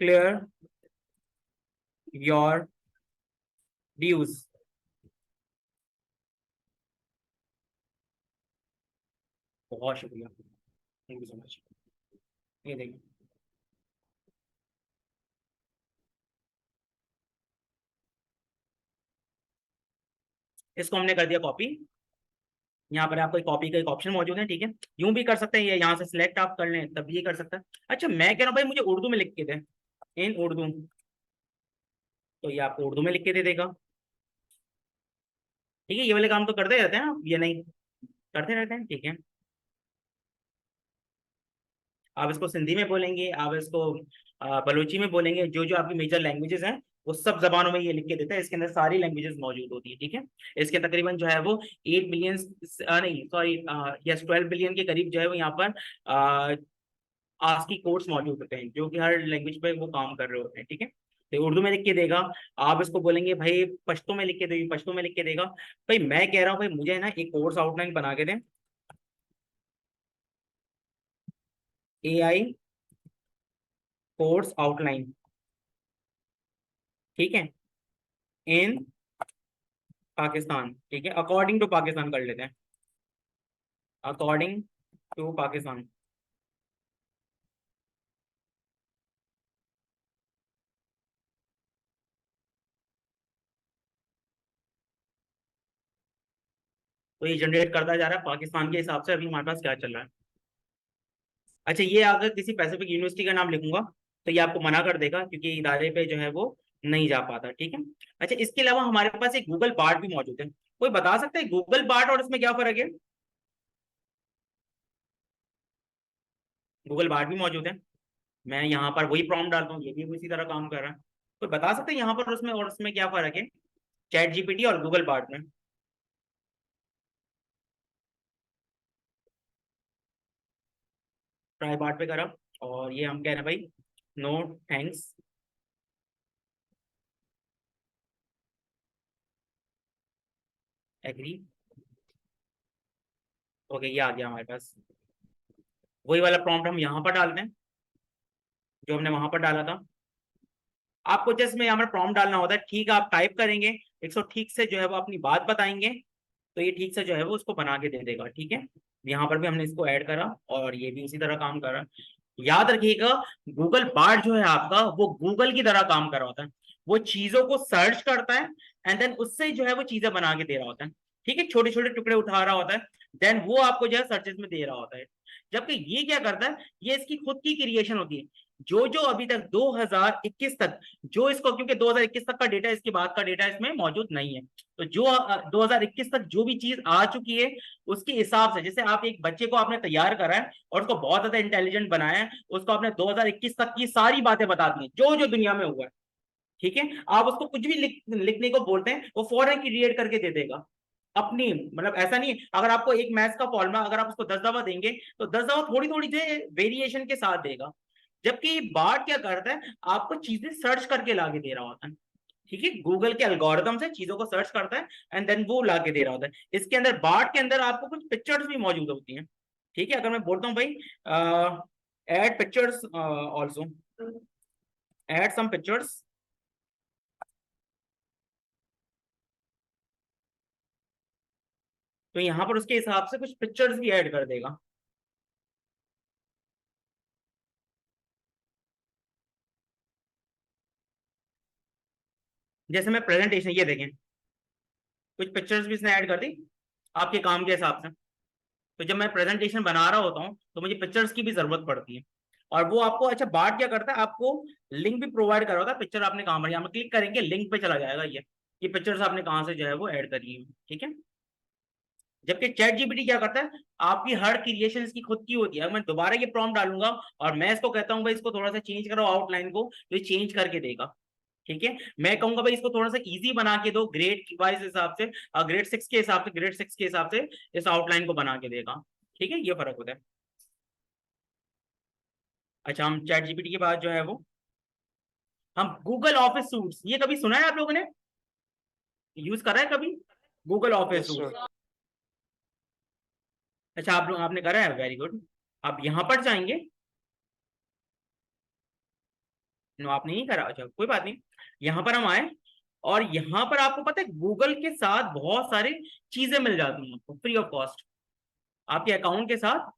clear your dues. बहुत शुक्रिया, थैंक यू सो मच। ये देखिए, इसको हमने कर दिया कॉपी। यहाँ पर आपको कॉपी का एक ऑप्शन मौजूद है, ठीक है। यूं भी कर सकते हैं, ये यहाँ से सिलेक्ट आप कर लें तब ये कर सकते हैं। अच्छा, मैं कह रहा हूँ भाई मुझे उर्दू में लिख के दे, इन उर्दू, तो ये आपको उर्दू में लिख के दे देगा, ठीक है। ये वाले काम तो करते रहते हैं आप, ये नहीं करते रहते हैं, ठीक है। आप इसको सिंधी में बोलेंगे, आप इसको बलूची में बोलेंगे, जो जो आपकी मेजर लैंग्वेजेस हैं वो सब जबानों में ये लिख के देता है। इसके अंदर सारी लैंग्वेजेस मौजूद होती है, ठीक है। इसके तकरीबन जो है वो 8 बिलियन, नहीं सॉरी, यस 12 बिलियन के करीब जो है वो यहाँ पर आस्की कोड्स मौजूद होते हैं, जो कि हर लैंग्वेज पे वो काम कर रहे होते हैं, ठीक है। तो उर्दू में लिख के देगा, आप इसको बोलेंगे भाई पश्तो में लिख के देगी, पश्तो में लिख के देगा। भाई मैं कह रहा हूँ भाई मुझे ना एक कोर्स आउटलाइन बना के दें, AI कोर्स आउटलाइन, ठीक है, इन पाकिस्तान, ठीक है। अकॉर्डिंग टू पाकिस्तान कर लेते हैं, अकॉर्डिंग टू पाकिस्तान। तो ये जनरेट करता जा रहा है पाकिस्तान के हिसाब से अभी हमारे पास क्या चल रहा है। अच्छा, ये अगर किसी पैसिफिक यूनिवर्सिटी का नाम लिखूंगा तो ये आपको मना कर देगा, क्योंकि इदारे पे जो है वो नहीं जा पाता, ठीक है। अच्छा, इसके अलावा हमारे पास एक गूगल बार्ड भी मौजूद है। कोई बता सकता है गूगल बार्ड और इसमें क्या फर्क है? गूगल बार्ड भी मौजूद है, मैं यहाँ पर वही प्रॉम्प्ट डालता हूँ, ये भी उसी तरह काम कर रहा है। कोई बता सकते हैं यहाँ पर उसमें और उसमें क्या फर्क है, चैट जीपीटी और गूगल बार्ड में? ट्राई बार्ड पे करा, और ये हम कह रहे हैं भाई नो थैंक्स, एग्री। ओके, ये आ गया हमारे पास। वही वाला प्रॉम्प्ट हम यहाँ पर डालते हैं जो हमने वहां पर डाला था। आपको जस्ट में यहाँ पर प्रॉम्प्ट डालना होता है, ठीक है। आप टाइप करेंगे, 100 ठीक से जो है वो अपनी बात बताएंगे, तो ये ठीक से जो है वो उसको बना के दे देगा, ठीक है। यहाँ पर भी हमने इसको ऐड करा और ये भी उसी तरह काम कर रहा है। याद रखिएगा, गूगल बार्ड जो है आपका वो गूगल की तरह काम कर रहा होता है, वो चीजों को सर्च करता है एंड देन उससे जो है वो चीजें बना के दे रहा होता है, ठीक है। छोटे छोटे टुकड़े उठा रहा होता है, देन वो आपको जो है सर्चेस में दे रहा होता है। जबकि ये क्या करता है, ये इसकी खुद की क्रिएशन होती है। जो जो अभी तक 2021 तक, जो इसको, क्योंकि 2021 तक का डेटा, इसके बाद का डेटा इसमें मौजूद नहीं है, तो जो 2021 तक जो भी चीज आ चुकी है उसके हिसाब से, जैसे आप एक बच्चे को आपने तैयार करा है और उसको बहुत ज्यादा इंटेलिजेंट बनाया है, उसको आपने 2021 तक की सारी बातें बता दी जो जो दुनिया में हुआ है, ठीक है। आप उसको कुछ भी लिखने को बोलते हैं वो फौरन क्रिएट करके दे देगा अपनी, मतलब ऐसा नहीं, अगर आपको एक मैथ्स का फॉर्मूला अगर आप उसको 10 दफा देंगे तो 10 दफा थोड़ी थोड़ी से वेरिएशन के साथ देगा। जबकि बार्ड क्या करता है, आपको चीजें सर्च करके लाके दे रहा होता है, ठीक है। गूगल के एल्गोरिथम से चीजों को सर्च करता है एंड देन वो लाके दे रहा होता है। इसके अंदर बार्ड के अंदर आपको कुछ पिक्चर्स भी मौजूद होती हैं, ठीक है। अगर मैं बोलता हूँ भाई add pictures also, add some pictures, तो यहाँ पर उसके हिसाब से कुछ पिक्चर्स भी ऐड कर देगा। जैसे मैं प्रेजेंटेशन, ये देखें कुछ पिक्चर्स भी इसने ऐड कर दी आपके काम के हिसाब से। तो जब मैं प्रेजेंटेशन बना रहा होता हूँ तो मुझे पिक्चर्स की भी जरूरत पड़ती है, और वो आपको, अच्छा बात क्या करता है, आपको लिंक भी प्रोवाइड करा होता है। पिक्चर आपने कहाँ पर, यहाँ पर क्लिक करेंगे लिंक पे चला जाएगा ये कि पिक्चर्स आपने कहाँ से जो है वो ऐड करी है, ठीक है। जबकि चैट जीपीटी क्या करता है, आपकी हर क्रिएशन इसकी खुद की होती है। मैं दोबारा ये प्रॉम्प्ट डालूंगा और मैं इसको कहता हूँ भाई इसको थोड़ा सा चेंज करो आउटलाइन को, तो ये चेंज करके देगा। ठीक है, मैं कहूंगा भाई इसको थोड़ा सा इजी बना के दो ग्रेड वाइज हिसाब से, ग्रेड 6 के हिसाब से, ग्रेड 6 के हिसाब से इस आउटलाइन को बना के देगा। ठीक है, ये फर्क होता है। अच्छा, हम चैट जीपीटी के बाद जो है वो हम गूगल ऑफिस सूट्स, ये कभी सुना है आप लोगों ने, यूज करा है कभी Google office yes suits? Sir. अच्छा, आप लोग आपने करा है, वेरी गुड। आप यहां पर जाएंगे, नो आपने नहीं करा, अच्छा कोई बात नहीं। यहां पर हम आए और यहां पर आपको पता है गूगल के साथ बहुत सारी चीजें मिल जाती हैं आपको फ्री ऑफ कॉस्ट आपके अकाउंट के साथ।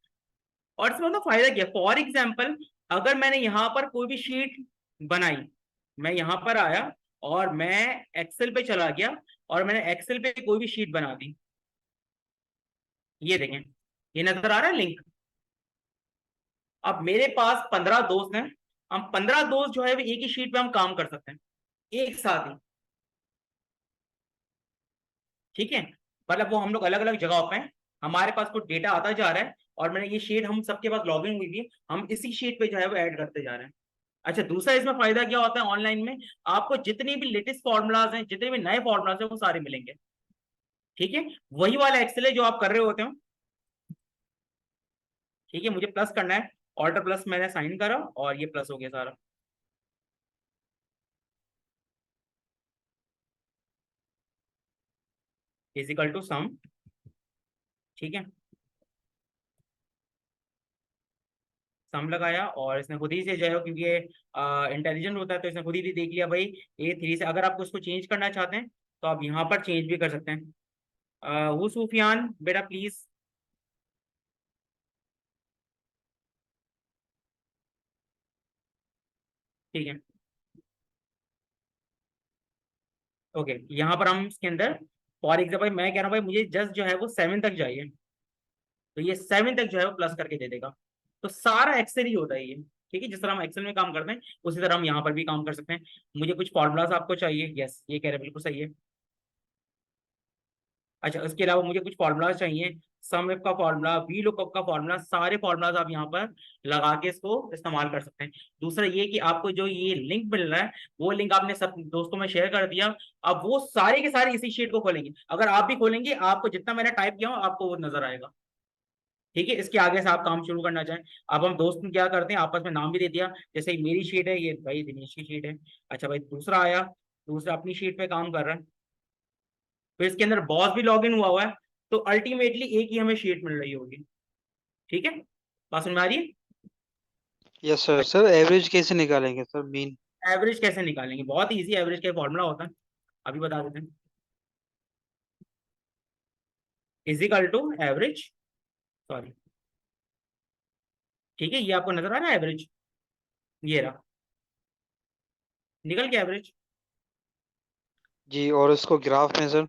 और इसमें मतलब फायदा क्या, फॉर एग्जाम्पल अगर मैंने यहाँ पर कोई भी शीट बनाई, मैं यहाँ पर आया और मैं एक्सेल पे चला गया और मैंने एक्सेल पे कोई भी शीट बना दी, ये देखें, ये नजर आ रहा है लिंक। अब मेरे पास 15 दोस्त हैं, हम 15 दोस्त जो है वो एक ही शीट पे हम काम कर सकते हैं एक साथ ही। ठीक है, मतलब वो हम लोग अलग अलग जगह पे हैं, हमारे पास कुछ डेटा आता जा रहा है और मैंने ये शीट हम सबके पास लॉगिन हुई थी, हम इसी शीट पे जो है वो ऐड करते जा रहे हैं। अच्छा, दूसरा इसमें फायदा क्या होता है ऑनलाइन में, आपको जितने भी लेटेस्ट फॉर्मूलाज हैं, जितने भी नए फॉर्मूलाज हैं वो सारे मिलेंगे। ठीक है, वही वाला एक्सेल है जो आप कर रहे होते हो। ठीक है, मुझे प्लस करना है, ऑल्टर प्लस मैंने साइन करा और ये प्लस हो गया सारा। Is equal to some. ठीक है, सम लगाया और इसने खुद ही से जो है, क्योंकि ये इंटेलिजेंट होता है तो इसने खुद ही देख लिया भाई A3 से। अगर आपको उसको चेंज करना चाहते हैं तो आप यहाँ पर चेंज भी कर सकते हैं। वो सूफियान बेटा प्लीज। ठीक है, ओके, यहाँ पर हम इसके अंदर फॉर एग्जाम्पल मैं कह रहा हूँ भाई मुझे जस्ट जो है वो 7 तक चाहिए, तो ये 7 तक जो है वो प्लस करके दे देगा। तो सारा एक्सेल ही होता है ये। ठीक है, जिस तरह हम एक्सेल में काम करते हैं उसी तरह हम यहाँ पर भी काम कर सकते हैं। मुझे कुछ फॉर्मूलाज आपको चाहिए, यस ये कह रहे हैं, बिल्कुल सही है। अच्छा, उसके अलावा मुझे कुछ फॉर्मूलाज चाहिए, सम इफ का फॉर्मूला, वी लुकअप का फॉर्मूला, सारे फॉर्मूलाज आप यहाँ पर लगा के इसको इस्तेमाल कर सकते हैं। दूसरा ये कि आपको जो ये लिंक मिल रहा है वो लिंक आपने सब दोस्तों में शेयर कर दिया, अब वो सारे के सारे इसी शीट को खोलेंगे। अगर आप भी खोलेंगे आपको जितना मैंने टाइप किया हो आपको वो नजर आएगा। ठीक है, इसके आगे से आप काम शुरू करना चाहें, अब हम दोस्त क्या करते हैं आपस में नाम भी दे दिया, जैसे ही मेरी शीट है, ये भाई दिनेश की शीट है। अच्छा भाई, दूसरा आया, दूसरा अपनी शीट पे काम कर रहा है, फिर इसके अंदर बॉस भी लॉग इन हुआ है, तो अल्टीमेटली एक ही हमें शीट मिल रही होगी। ठीक है, बात समझ में आ रही है? Yes sir. सर एवरेज कैसे निकालेंगे सर, मीन? एवरेज कैसे निकालेंगे, बहुत इजी, एवरेज का फॉर्मूला होता है, अभी बता देते हैं। इजिकल टू एवरेज, सॉरी, ठीक है, ये आपको नजर आ रहा है एवरेज, ये रहा, निकल गया एवरेज। जी, और इसको ग्राफ में सर?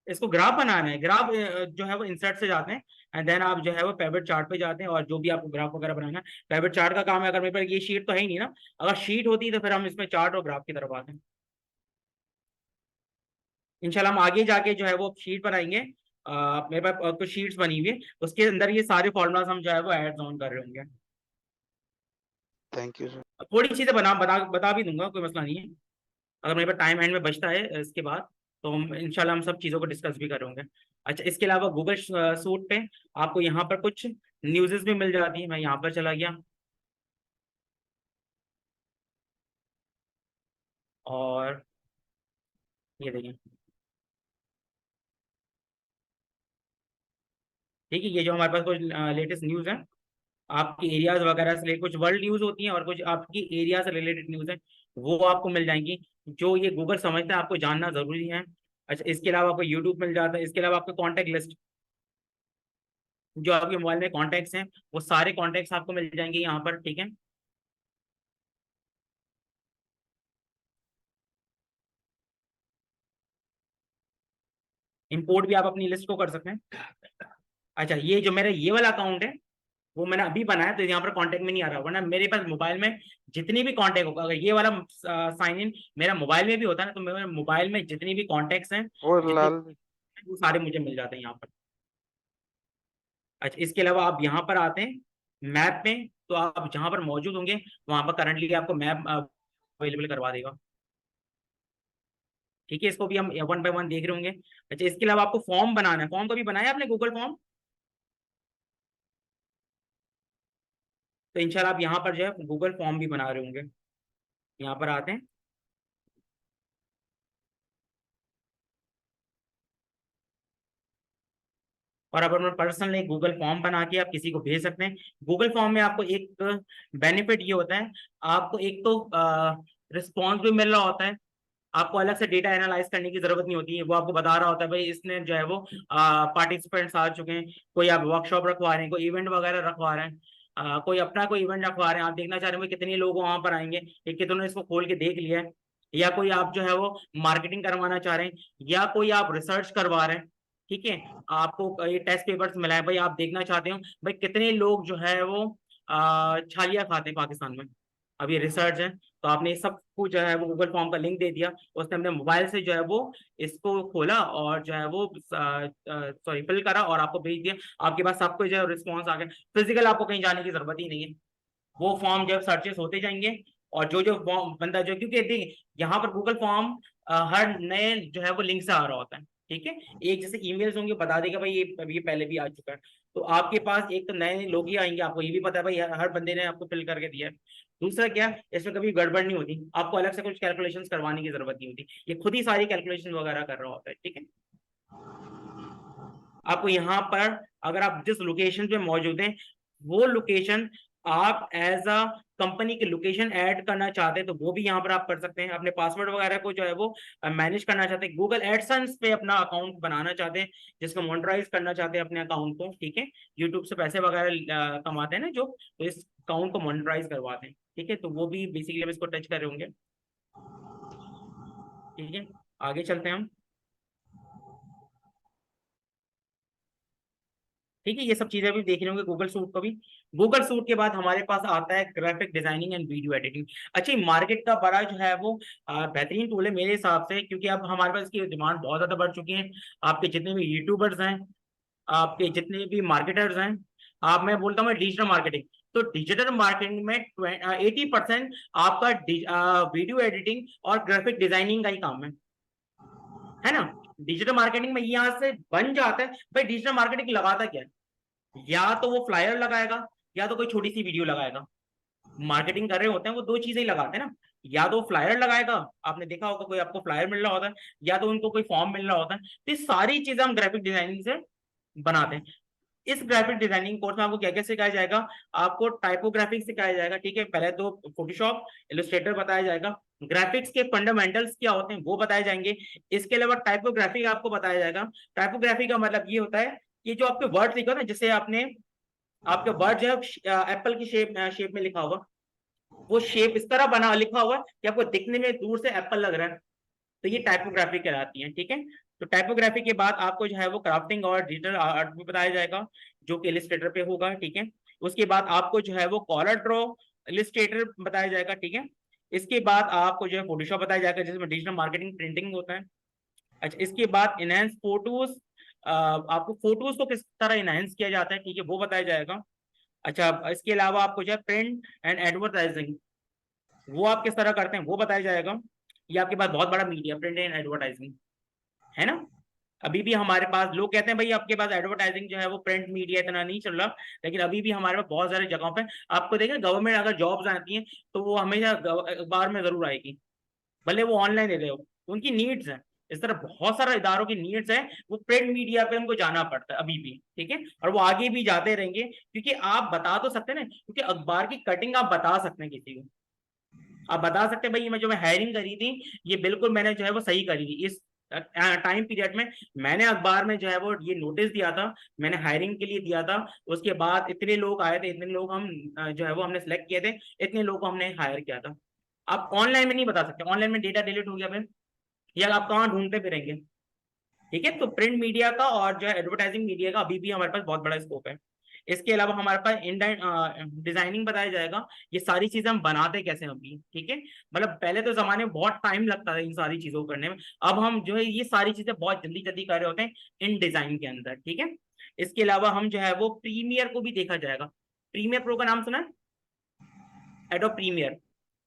इसको ग्राफ बनाना है, ग्राफ जो है वो इंसर्ट से जाते हैं एंड देन आप जो है वो पेवेट चार्ट पे जाते हैं, और जो भी आपको ग्राफ वगैरह बनाना है, पेवेट चार्ट का काम है। अगर मेरे पास ये शीट तो है ही नहीं ना, अगर शीट होती तो फिर हम इसमें चार्ट और ग्राफ की तरफ आते हैं। इंशाल्लाह हम आगे जाके जो है वो शीट बनाएंगे। मेरे पास कुछ शीट्स बनी हुई है, उसके अंदर ये सारे फॉर्मुलाज हम जो है वो ऐड ऑन कर रहे होंगे। Thank you sir. थोड़ी चीजें बता भी दूंगा, कोई मसला नहीं है, अगर मेरे पास टाइम एंड में बचता है इसके बाद, तो हम इंशाल्लाह हम सब चीज़ों को डिस्कस भी करेंगे। अच्छा, इसके अलावा गूगल सूट पे आपको यहाँ पर कुछ न्यूज़ेस भी मिल जाती है, मैं यहाँ पर चला गया और ये देखिए, ठीक है, ये जो हमारे पास कुछ लेटेस्ट न्यूज़ है, आपकी एरियाज वगैरह से कुछ वर्ल्ड न्यूज़ होती हैं और कुछ आपकी एरिया से रिलेटेड न्यूज़ है, वो आपको मिल जाएंगी, जो ये गूगल समझता है आपको जानना जरूरी है। अच्छा, इसके अलावा आपको यूट्यूब मिल जाता है, इसके अलावा आपको कॉन्टैक्ट लिस्ट, जो आपके मोबाइल में कॉन्टैक्ट्स हैं वो सारे कॉन्टैक्ट्स आपको मिल जाएंगे यहाँ पर। ठीक है, इंपोर्ट भी आप अपनी लिस्ट को कर सकते हैं। अच्छा, ये जो मेरा ये वाला अकाउंट है वो मैंने अभी बनाया, तो यहाँ पर कांटेक्ट में नहीं आ रहा, वरना मेरे पास मोबाइल में जितनी भी कांटेक्ट होगा, अगर ये वाला साइन इन मेरा मोबाइल में भी होता है ना, तो मेरे मोबाइल में जितनी भी कॉन्टेक्ट्स हैं, वो जितनी लाल। वो सारे मुझे मिल जाते हैं यहाँ पर। अच्छा, इसके अलावा आप यहाँ पर आते हैं मैप में, तो आप जहाँ पर मौजूद होंगे वहां पर करंटली आपको मैप अवेलेबल करवा देगा। ठीक है, इसको भी हम वन बाय वन देख रहे होंगे। अच्छा, इसके अलावा आपको फॉर्म बनाना है, फॉर्म कभी बनाया आपने गूगल फॉर्म? तो इंशाल्लाह आप यहाँ पर जो है गूगल फॉर्म भी बना रहे होंगे। यहाँ पर आते हैं, और अब अपना पर्सनल एक गूगल फॉर्म बना के आप किसी को भेज सकते हैं। गूगल फॉर्म में आपको एक बेनिफिट ये होता है, आपको एक तो रिस्पॉन्स भी मिल रहा होता है, आपको अलग से डेटा एनालाइज करने की जरूरत नहीं होती है। वो आपको बता रहा होता है भाई इसने जो है वो पार्टिसिपेंट्स आ चुके हैं, कोई आप वर्कशॉप रखवा रहे हैं, कोई इवेंट वगैरह रखवा रहे हैं, कोई अपना कोई इवेंट रखवा रहे हैं, आप देखना चाह रहे हैं भाई कितने लोग वहां पर आएंगे, एक कितने इसको खोल के देख लिया है, या कोई आप जो है वो मार्केटिंग करवाना चाह रहे हैं, या कोई आप रिसर्च करवा रहे हैं। ठीक है, आपको ये टेस्ट पेपर्स मिला है भाई, आप देखना चाहते हो भाई कितने लोग जो है वो छालिया खाते हैं पाकिस्तान में, अब ये रिसर्च है। तो आपने सब कुछ जो है वो गूगल फॉर्म का लिंक दे दिया, उसने अपने मोबाइल से जो है वो इसको खोला और जो है वो सॉरी फिल करा और आपको भेज दिया, आपके पास सब कुछ जो है रिस्पॉन्स आ गया। फिजिकल आपको कहीं जाने की जरूरत ही नहीं है, वो फॉर्म जब सर्चेस होते जाएंगे, और जो जो बंदा जो, क्योंकि देखिए यहाँ पर गूगल फॉर्म हर नए जो है वो लिंक से आ रहा होता है। ठीक है, एक जैसे ईमेल्स होंगे बता देगा भाई ये पहले भी आ चुका है, तो आपके पास एक तो नए लोग ही आएंगे, आपको ये भी पता है भाई हर बंदे ने आपको फिल करके दिया है। दूसरा क्या, इसमें कभी गड़बड़ नहीं होती, आपको अलग से कुछ कैलकुलेशंस करवाने की जरूरत नहीं होती, ये खुद ही सारी कैलकुलेशन वगैरह कर रहा होता है। ठीक है, आपको यहाँ पर अगर आप जिस लोकेशन पे मौजूद हैं वो लोकेशन आप एज अ कंपनी की लोकेशन ऐड करना चाहते हैं तो वो भी यहाँ पर आप कर सकते हैं। अपने पासवर्ड वगैरह को जो है वो मैनेज करना चाहते हैं, गूगल एडसेंस पे अपना अकाउंट बनाना चाहते हैं, जिसको मोनेटाइज करना चाहते हैं अपने अकाउंट को। ठीक है, यूट्यूब से पैसे वगैरह कमाते हैं ना जो, तो इस अकाउंट को मोनेटाइज करवाते हैं। ठीक है, तो वो भी बेसिकली हम इसको टच कर रहे होंगे। ठीक है, आगे चलते हैं हम। ठीक है, ये सब चीजें भी देख रहे होंगे गूगल सूट को भी। गूगल सूट के बाद हमारे पास आता है graphic designing and video editing. अच्छा, मार्केट का बड़ा जो है वो बेहतरीन टूल है मेरे हिसाब से, क्योंकि अब हमारे पास इसकी डिमांड बहुत ज्यादा बढ़ चुकी है। आपके जितने भी यूट्यूबर्स हैं, आपके जितने भी मार्केटर्स हैं, आप मैं बोलता हूँ डिजिटल मार्केटिंग, तो डिजिटल मार्केटिंग में 80% आपका वीडियो एडिटिंग और ग्राफिक डिजाइनिंग का ही काम है ना। डिजिटल मार्केटिंग में यहाँ से बन जाता है भाई, डिजिटल मार्केटिंग लगाता क्या है, या तो वो फ्लायर लगाएगा या तो कोई छोटी सी वीडियो लगाएगा। मार्केटिंग कर रहे होते हैं वो दो चीजें ही लगाते हैं ना, या तो फ्लायर लगाएगा, आपने देखा होगा कोई आपको फ्लायर मिल रहा होता है, या तो उनको कोई फॉर्म मिल रहा होता है। तो ये सारी चीजें हम ग्राफिक डिजाइनिंग से बनाते हैं। इस ग्राफिक डिजाइनिंग कोर्स में आपको क्या क्या सिखाया जाएगा, आपको टाइपोग्राफिक सिखाया जाएगा। ठीक है, पहले तो फोटोशॉप इलस्ट्रेटर बताया जाएगा, ग्राफिक्स के फंडामेंटल्स क्या होते हैं वो बताए जाएंगे। इसके अलावा टाइपोग्राफी आपको बताया जाएगा। टाइपोग्राफी का मतलब ये होता है कि जो आपके वर्ड लिखो ना, जैसे आपने आपके वर्ड जो है एप्पल की शेप में लिखा होगा, वो शेप इस तरह बना लिखा हुआ कि आपको दिखने में दूर से एप्पल लग रहा है, तो ये टाइपोग्राफी कहलाती है। ठीक है, तो टाइपोग्राफी के बाद आपको जो है वो क्राफ्टिंग और डिजिटल आर्ट भी बताया जाएगा, जो कि इलिस्ट्रेटर पे होगा। ठीक है, उसके बाद आपको जो है वो कलर ड्रॉ इलिस्ट्रेटर बताया जाएगा। ठीक है, इसके बाद आपको जो है फोटोशॉप बताया जाएगा, जिसमें डिजिटल मार्केटिंग प्रिंटिंग होता है। अच्छा, इसके बाद इनहेंस फोटोज, आपको फोटोज को किस तरह इनहेंस किया जाता है, ठीक है, वो बताया जाएगा। अच्छा, इसके अलावा आपको जो है प्रिंट एंड एडवर्टाइजिंग, वो आप किस तरह करते हैं वो बताया जाएगा। ये आपके पास बहुत बड़ा मीडिया, प्रिंट एंड एडवर्टाइजिंग, है ना। अभी भी हमारे पास लोग कहते हैं भाई आपके पास एडवर्टाइजिंग जो है वो प्रिंट मीडिया इतना नहीं चल रहा, लेकिन अभी भी हमारे पास बहुत सारे जगहों पे आपको देखें, गवर्नमेंट अगर जॉब्स आती हैं तो वो हमेशा अखबार में जरूर आएगी, भले वो ऑनलाइन दे रहे हो, उनकी नीड्स है। इस तरह बहुत सारे इदारों की नीड्स है, वो प्रिंट मीडिया पे उनको जाना पड़ता है अभी भी। ठीक है, और वो आगे भी जाते रहेंगे, क्योंकि आप बता तो सकते हैं ना, क्योंकि अखबार की कटिंग आप बता सकते हैं किसी को, आप बता सकते हैं भाई मैं जो मैं हायरिंग करी थी ये बिल्कुल मैंने जो है वो सही करी थी, इस टाइम पीरियड में मैंने अखबार में जो है वो ये नोटिस दिया था, मैंने हायरिंग के लिए दिया था, उसके बाद इतने लोग आए थे, इतने लोग हम जो है वो हमने सेलेक्ट किए थे, इतने लोग को हमने हायर किया था। आप ऑनलाइन में नहीं बता सकते, ऑनलाइन में डेटा डिलीट हो गया फिर, या आप कहाँ ढूंढते फिरेंगे। ठीक है, तो प्रिंट मीडिया का और जो है एडवर्टाइजिंग मीडिया का अभी भी हमारे पास बहुत बड़ा स्कोप है। इसके अलावा हमारे पास डिजाइनिंग बताया जाएगा, ये सारी चीजें हम बनाते कैसे हैं अभी, ठीक है। मतलब पहले तो जमाने में बहुत टाइम लगता था इन सारी चीजों को करने में, अब हम जो है ये सारी चीजें बहुत जल्दी जल्दी कर रहे होते हैं इन डिजाइन के अंदर, ठीक है। इसके अलावा हम जो है वो प्रीमियर को भी देखा जाएगा। प्रीमियर प्रो का नाम सुना है? एडोब प्रीमियर,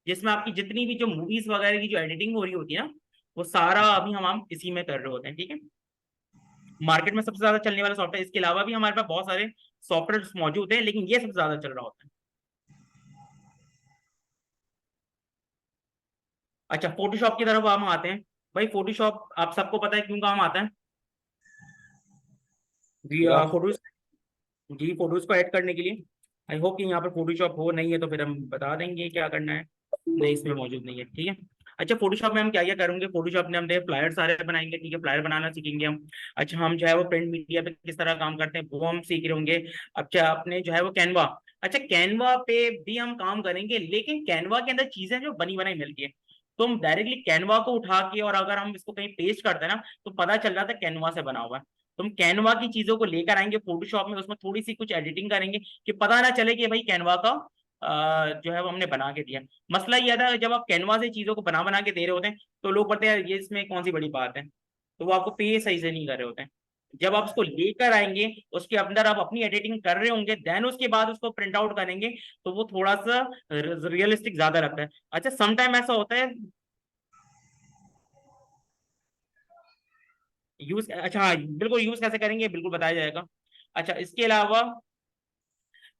जिसमें आपकी जितनी भी जो मूवीज वगैरह की जो एडिटिंग हो रही होती है ना, वो सारा अभी हम इसी में कर रहे होते हैं, ठीक है। मार्केट में सबसे ज्यादा चलने वाला सॉफ्टवेयर, इसके अलावा भी हमारे पास बहुत सारे सॉफ्टवेयर मौजूद हैं, लेकिन ये सबसे ज्यादा चल रहा होता है। अच्छा, फोटोशॉप की तरफ हम आते हैं। भाई फोटोशॉप आप सबको पता है क्यों काम आता है? जी या फोटोज, जी फोटोज को ऐड करने के लिए। आई होप कि यहाँ पर फोटोशॉप हो, नहीं है तो फिर हम बता देंगे क्या करना है। नहीं, इसमें मौजूद नहीं है, ठीक है। अच्छा, फोटोशॉप में हम क्या क्या करेंगे? फोटोशॉप में हम फ्लायर सारे बनाएंगे, ठीक है, फ्लायर बनाना सीखेंगे हम। अच्छा, हम जो है वो प्रिंट मीडिया पे किस तरह काम करते हैं वो हम सीख रहे होंगे। अच्छा, अपने जो है वो कैनवा, अच्छा कैनवा पे भी हम काम करेंगे, लेकिन कैनवा के अंदर चीजें जो बनी बनाई मिलती है, तो हम डायरेक्टली कैनवा को उठा के और अगर हम इसको कहीं पेस्ट करते हैं ना, तो पता चल रहा था कैनवा से बना हुआ है। तो हम कैनवा की चीजों को लेकर आएंगे फोटोशॉप में, उसमें थोड़ी सी कुछ एडिटिंग करेंगे कि पता ना चले कि भाई कैनवा का जो है वो हमने बना के दिया। मसला ये था, जब आप कैनवा से चीजों को बना बना के दे रहे होते हैं तो लोग पढ़ते हैं ये इसमें कौन सी बड़ी बात है, तो वो आपको पे सही से नहीं कर रहे होते हैं। जब आप उसको लेकर आएंगे, उसके अंदर आप अपनी एडिटिंग कर रहे होंगे, देन उसके बाद उसको प्रिंट आउट करेंगे, तो वो थोड़ा सा रियलिस्टिक ज्यादा लगता है। अच्छा, समटाइम ऐसा होता है यूज, अच्छा हाँ बिल्कुल, यूज कैसे करेंगे बिल्कुल बताया जाएगा। अच्छा, इसके अलावा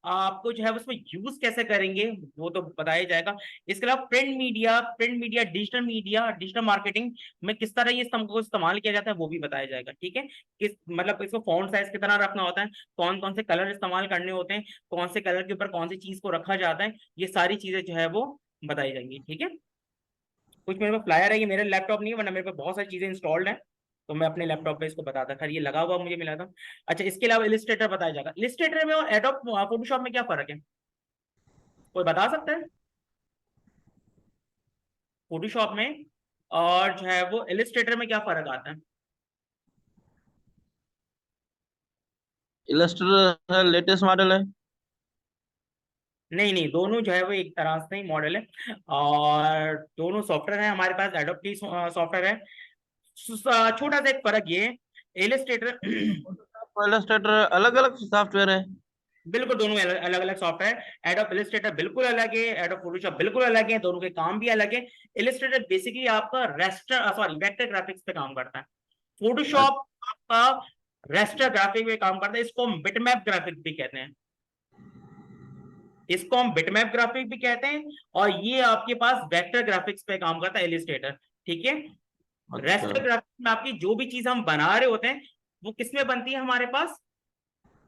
आपको जो है उसमें यूज कैसे करेंगे वो तो बताया जाएगा। इसके अलावा प्रिंट मीडिया डिजिटल मार्केटिंग में किस तरह ये को इस्तेमाल किया जाता है वो भी बताया जाएगा, ठीक है। किस मतलब इसको फॉन्ट साइज कितना रखना होता है, कौन कौन से कलर इस्तेमाल करने होते हैं, कौन से कलर के ऊपर कौन सी चीज को रखा जाता है, ये सारी चीजें जो है वो बताई जाएंगी, ठीक है। कुछ मेरे पास फ्लायर है, ये मेरा लैपटॉप नहीं है, वरना मेरे पास बहुत सारी चीजें इंस्टॉल्ड है, तो मैं अपने लैपटॉप पे इसको बताता, खैर ये लगा हुआ मुझे मिला था। अच्छा, इसके अलावा इलिस्ट्रेटर बताया जाएगा। इलिस्ट्रेटर में और एडोब फोटोशॉप में क्या फर्क है, कोई बता सकता है? फोटोशॉप में और जो है वो इलिस्ट्रेटर में क्या फर्क आता है? इलस्ट्रेटर है लेटेस्ट मॉडल है। नहीं नहीं, दोनों जो है वो एक तरह से ही मॉडल है, और दोनों सॉफ्टवेयर है हमारे पास, एडोब की सॉफ्टवेयर है। छोटा सा एक फर्क ये, इलिस्ट्रेटर इलस्ट्रेटर अलग अलग सॉफ्टवेयर है। बिल्कुल दोनों अलग अलग सॉफ्टवेयर, एडोब इलस्ट्रेटर बिल्कुल अलग है, एडोब फोटोशॉप बिल्कुल अलग है, दोनों के काम भी अलग है। इलस्ट्रेटर बेसिकली आपका रेस्टर सॉरी वेक्टर ग्राफिक्स पे काम करता है, फोटोशॉप आपका रेस्टर ग्राफिक पे काम करता है, इसको हम बिटमैप ग्राफिक भी कहते हैं, इसको हम बिटमैप ग्राफिक भी कहते हैं, और ये आपके पास वेक्टर ग्राफिक्स पे काम करता है इलस्ट्रेटर, ठीक है। अच्छा, रेस्टर ग्राफिक्स में आपकी जो भी चीज हम बना रहे होते हैं वो किसमें बनती है हमारे पास?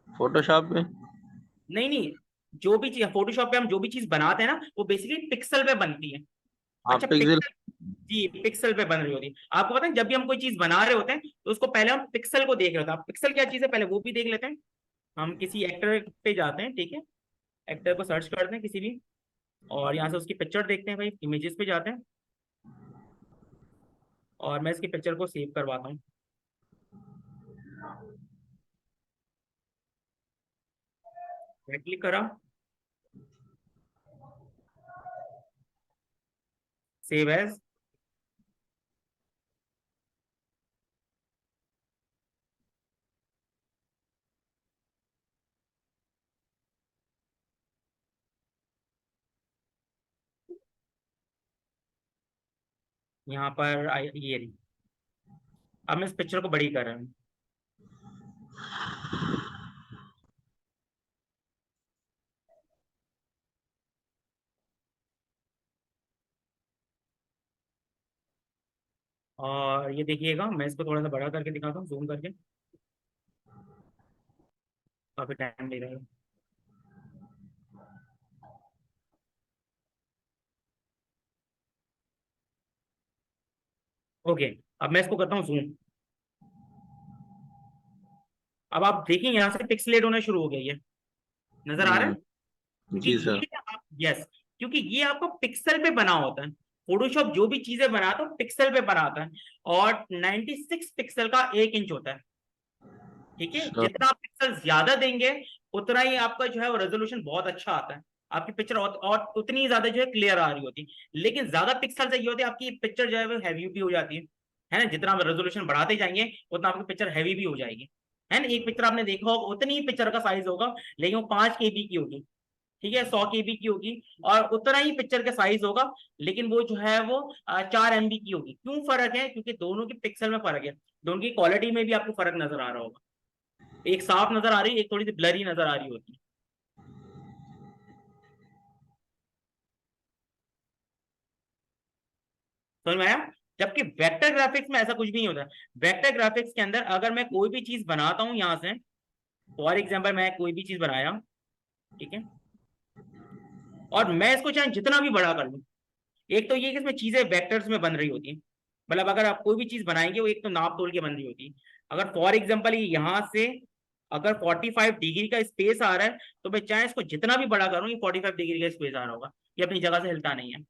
फोटोशॉप में। नहीं नहीं, जो भी चीज फोटोशॉप पे हम जो भी चीज बनाते हैं ना, वो बेसिकली पिक्सल पे बनती है। हाँ, अच्छा, पिक्सल। पिक्सल, जी पिक्सल पे बन रही होती है। आपको पता है जब भी हम कोई चीज बना रहे होते हैं तो उसको पहले हम पिक्सल को देख रहे होते हैं। पिक्सल क्या चीज है पहले वो भी देख लेते हैं। हम किसी एक्टर पे जाते हैं, ठीक है, एक्टर को सर्च करते हैं किसी भी, और यहाँ से उसकी पिक्चर देखते हैं, भाई इमेजेस पे जाते हैं, और मैं इसकी पिक्चर को सेव करवाता हूँ। क्लिक करा, सेव एज, यहाँ पर ये रही। अब मैं इस पिक्चर को बड़ी कर रहा हूँ, और ये देखिएगा मैं इसको थोड़ा सा बड़ा करके दिखाता हूँ, जूम करके, काफी टाइम ले रहा है। ओके, अब मैं इसको करता हूँ जूम। अब आप देखिए यहाँ से पिक्सलेट होना शुरू हो गई है, नजर आ रहा है? क्योंकि जी सर। ये आप यस, क्योंकि ये आपको पिक्सल पे बना होता है। फोटोशॉप जो भी चीजें बनाता है पिक्सल पे बनाता है, और 96 पिक्सल का 1 इंच होता है, ठीक है। अच्छा, जितना आप पिक्सल ज्यादा देंगे उतना ही आपका जो है वो रेजोल्यूशन बहुत अच्छा आता है, आपकी पिक्चर और उतनी ज्यादा जो है क्लियर आ रही होती है। लेकिन ज्यादा पिक्सल चाहिए होते हैं, आपकी पिक्चर जो है वो हैवी भी हो जाती है ना। जितना आप रेजोल्यूशन बढ़ाते जाएंगे उतना आपकी पिक्चर हैवी भी हो जाएगी, है ना। एक पिक्चर आपने देखा होगा, उतनी ही पिक्चर का साइज होगा, लेकिन वो 5 KB की होगी, ठीक है, 100 KB की होगी, और उतना ही पिक्चर का साइज होगा, लेकिन वो जो है वो 4 MB की होगी। क्यों फर्क है? क्योंकि दोनों के पिक्सल में फर्क है, दोनों की क्वालिटी में भी आपको फर्क नजर आ रहा होगा। एक साफ नजर आ रही है, एक थोड़ी सी ब्लरी नजर आ रही होती है। समझ में आया? जबकि वेक्टर ग्राफिक्स में ऐसा कुछ भी नहीं होता। वेक्टर ग्राफिक्स के अंदर अगर मैं कोई भी चीज बनाता हूं यहां से, फॉर एग्जाम्पल मैं कोई भी चीज बनाया, ठीक है, और मैं इसको चाहे जितना भी बड़ा कर लूं, एक तो ये कि इसमें चीजें वेक्टर्स में बन रही होती हैं, मतलब अगर आप कोई भी चीज बनाएंगे वो एक तो नाप तोल के बन रही होती है। अगर फॉर एग्जाम्पल यहां से अगर 45 डिग्री का स्पेस आ रहा है, तो मैं चाहे इसको जितना भी बड़ा करूं, ये 45 डिग्री का स्पेस आ रहा होगा, ये अपनी जगह से हिलता नहीं है,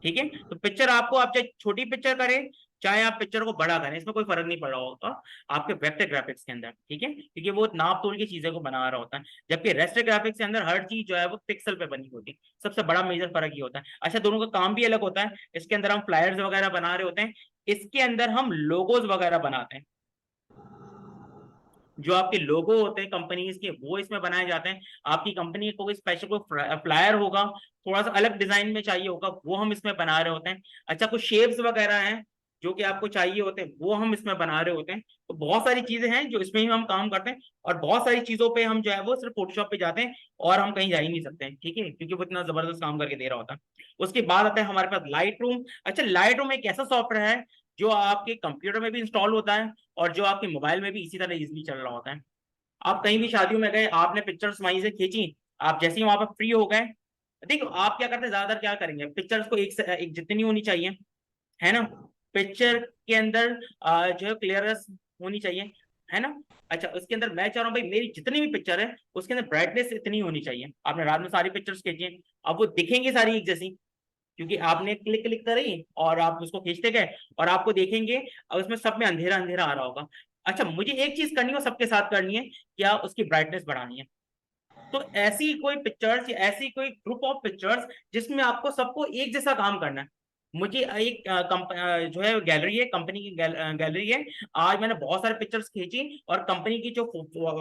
ठीक है। तो पिक्चर आपको, आप चाहे छोटी पिक्चर करें चाहे आप पिक्चर को बड़ा करें, इसमें कोई फर्क नहीं पड़ रहा होगा आपके वेक्टर ग्राफिक्स के अंदर, ठीक है, क्योंकि वो नाप तोल की चीजें को बना रहा होता है। जबकि रेस्टर ग्राफिक्स के अंदर हर चीज जो है वो पिक्सल पे बनी होती है, सबसे बड़ा मेजर फर्क ये होता है। अच्छा, दोनों का काम भी अलग होता है। इसके अंदर हम फ्लायर्स वगैरह बना रहे होते हैं, इसके अंदर हम लोगोज वगैरह बनाते हैं। जो आपके लोगो होते हैं कंपनीज के, वो इसमें बनाए जाते हैं। आपकी कंपनी को कोई स्पेशल कोई फ्लायर होगा, थोड़ा सा अलग डिजाइन में चाहिए होगा, वो हम इसमें बना रहे होते हैं। अच्छा, कुछ शेप्स वगैरह हैं जो कि आपको चाहिए होते हैं, वो हम इसमें बना रहे होते हैं। तो बहुत सारी चीजें हैं जो इसमें ही हम काम करते हैं, और बहुत सारी चीजों पे हम जो है वो सिर्फ फोटोशॉप पे जाते हैं, और हम कहीं जा ही नहीं सकते हैं, ठीक है, क्योंकि वो इतना जबरदस्त काम करके दे रहा होता है। उसके बाद आता है हमारे पास लाइट रूम। अच्छा, लाइट रूम एक ऐसा सॉफ्टवेयर है जो आपके कंप्यूटर में भी इंस्टॉल होता है, और जो आपके मोबाइल में भी इसी तरह इजीली चल रहा होता है। आप कहीं भी शादियों में गए, आपने पिक्चर्स वहीं से खींची, आप जैसे ही वहां पर फ्री हो गए, देखो आप क्या करते हैं, ज्यादातर क्या करेंगे, पिक्चर्स को एक से एक जितनी होनी चाहिए, है ना, पिक्चर के अंदर जो है क्लियरेंस होनी चाहिए, है ना। अच्छा, उसके अंदर मैं चाह रहा हूँ भाई मेरी जितनी भी पिक्चर है उसके अंदर ब्राइटनेस इतनी होनी चाहिए। आपने रात में सारी पिक्चर्स खींची हैं, अब वो दिखेंगी सारी एक जैसी, क्योंकि आपने क्लिक क्लिक करी और आप उसको खींचते गए, और आपको देखेंगे और उसमें सब में अंधेरा अंधेरा आ रहा होगा। अच्छा, मुझे एक चीज करनी है, सबके साथ करनी है, क्या उसकी ब्राइटनेस बढ़ानी है। तो ऐसी कोई पिक्चर्स या ऐसी कोई ग्रुप ऑफ पिक्चर्स जिसमें आपको सबको एक जैसा काम करना है। मुझे एक जो है गैलरी है, कंपनी की गैलरी है, आज मैंने बहुत सारे पिक्चर्स खींची, और कंपनी की जो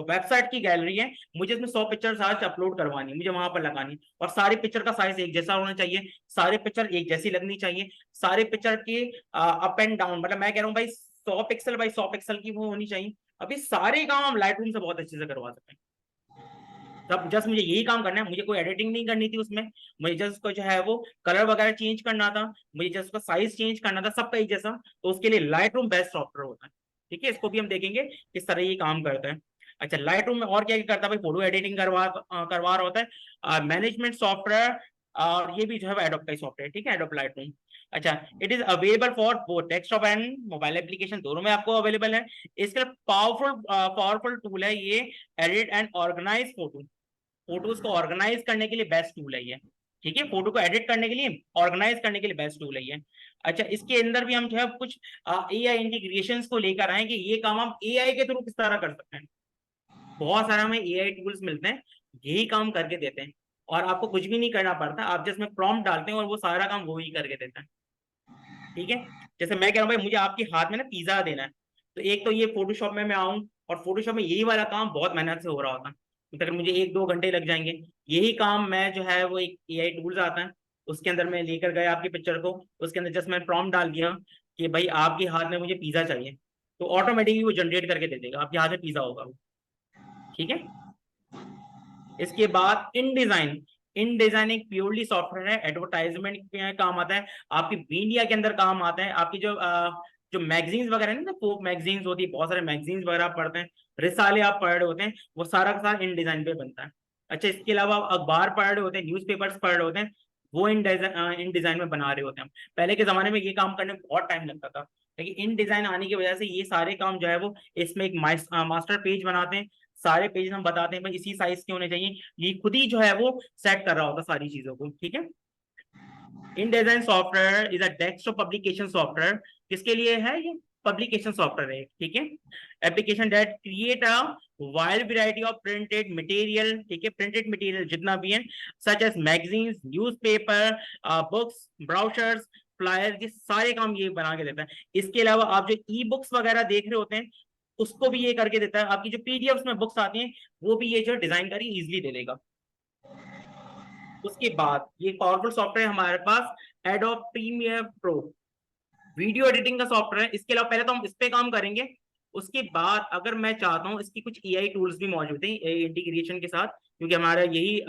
वेबसाइट की गैलरी है, मुझे इसमें 100 पिक्चर्स आज अपलोड करवानी है, मुझे वहां पर लगानी है, और सारे पिक्चर का साइज एक जैसा होना चाहिए, सारे पिक्चर एक जैसी लगनी चाहिए, सारे पिक्चर की अप एंड डाउन, मतलब मैं कह रहा हूँ भाई 100 पिक्सल बाई 100 पिक्सल की वो होनी चाहिए। अभी सारे काम हम लाइट रूम से बहुत अच्छे से करवा सकते हैं। तब जस्ट मुझे यही काम करना है, मुझे कोई एडिटिंग नहीं करनी थी उसमें, मुझे जस्ट उसको जो है वो कलर वगैरह चेंज करना था, मुझे जस्ट उसका साइज चेंज करना था, सबका एक जैसा। तो उसके लिए लाइट रूम बेस्ट सॉफ्टवेयर होता है, ठीक है, इसको भी हम देखेंगे किस तरह ये काम करता है। अच्छा, लाइट रूम में और क्या क्या करता है भाई, फोटो एडिटिंग करवा रहा होता है, मैनेजमेंट सॉफ्टवेयर, और ये भी जो है एडोब का ही सॉफ्टवेयर, ठीक है, एडोब लाइट रूम। अच्छा, it is available for both desktop and mobile application, दोनों में आपको अवेलेबल है। इसके पावरफुल टूल है ये, एडिट एंड ऑर्गेनाइज फोटोज को ऑर्गेनाइज करने के लिए बेस्ट टूल है ये, ठीक है, फोटो को एडिट करने के लिए, ऑर्गेनाइज करने के लिए बेस्ट टूल है ये। अच्छा, इसके अंदर भी हम जो है कुछ एआई इंटीग्रेशंस को लेकर आए कि ये काम हम एआई के थ्रू किस तरह कर सकते हैं। बहुत सारे हमें एआई टूल्स मिलते हैं, यही काम करके देते हैं, और आपको कुछ भी नहीं करना पड़ता, आप जिसमें प्रॉम्प्ट डालते हैं और वो सारा काम वो ही करके देता है, ठीक है। जैसे मैं कह रहा हूँ भाई मुझे आपके हाथ में ना पिज्जा देना है, तो एक तो ये फोटोशॉप में मैं आऊँ, और फोटोशॉप में यही वाला काम बहुत मेहनत से हो रहा होता है, तो मुझे 1-2 घंटे लग जाएंगे। यही काम मैं जो है वो एक एआई टूल्स आता है, उसके अंदर मैं लेकर गया आपकी पिक्चर को, उसके अंदर जस्ट मैं प्रॉम्प्ट डाल दिया कि भाई आपके हाथ में मुझे पिज्जा चाहिए, तो ऑटोमेटिकली वो जनरेट करके दे देगा, आपके हाथ में पिज्जा होगा, ठीक है। इसके बाद इन डिजाइन एक प्योरली सॉफ्टवेयर है, एडवर्टाइजमेंट में काम आता है, आपकी मीडिया के अंदर काम आता है, आपकी जो मैगजीन्स वगैरह है ना, फोक मैगजीन्स होती है, बहुत सारे मैगजीन्स वगैरह आप पढ़ते हैं, रिसाले आप पढ़ रहे होते हैं, वो सारा का सारा इन डिजाइन पे बनता है। अच्छा, इसके अलावा आप अखबार पढ़ रहे होते हैं, न्यूज़पेपर्स पढ़ रहे होते हैं, वो इन डिजाइन में बना रहे होते हैं। पहले के जमाने में ये काम करने में बहुत टाइम लगता था, लेकिन इन डिजाइन आने की वजह से ये सारे काम जो है वो इसमें एक मास्टर पेज बनाते हैं, सारे पेज हम बताते हैं भाई इसी साइज के होने चाहिए, ये खुद ही जो है वो सेट कर रहा होता सारी चीजों को, ठीक है। InDesign software is a desktop publication software, किसके लिए है ये, पब्लिकेशन सॉफ्टवेयर है, ठीक है। Application that create a wide variety of printed material, ठीक है, प्रिंटेड मटेरियल जितना भी है, such as magazines, newspaper, books, brochures, flyer, ये सारे काम ये बना के देता है। इसके अलावा आप जो ई बुक्स वगैरह देख रहे होते हैं उसको भी ये करके देता है। आपकी जो पीडीएफ में बुक्स आती हैं वो भी ये जो डिजाइन करी इजिली दे देगा। उसके बाद ये पावरफुल सॉफ्टवेयर हमारे पास Adobe Premiere Pro, video editing का सॉफ्टवेयर है। इसके अलावा पहले तो हम इस पे काम करेंगे, उसके बाद अगर मैं चाहता हूँ इसकी कुछ एआई टूल्स भी मौजूद हैं एआई इंटीग्रेशन के साथ, क्योंकि हमारा यही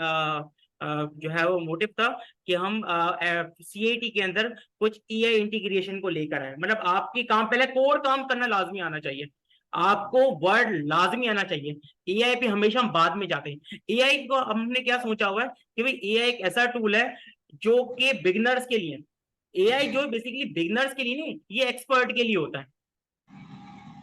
जो है वो मोटिव था कि हम सीआईटी के अंदर कुछ एआई इंटीग्रेशन को लेकर आए। मतलब आपके काम पहले कोर काम करना लाजमी आना चाहिए, आपको वर्ड लाजमी आना चाहिए। एआई पे हमेशा हम बाद में जाते हैं। एआई को हमने क्या सोचा हुआ है कि भाई एआई एक ऐसा टूल है जो कि बिगिनर्स के लिए, एआई जो बेसिकली बिगिनर्स के लिए नहीं, ये एक्सपर्ट के लिए होता है।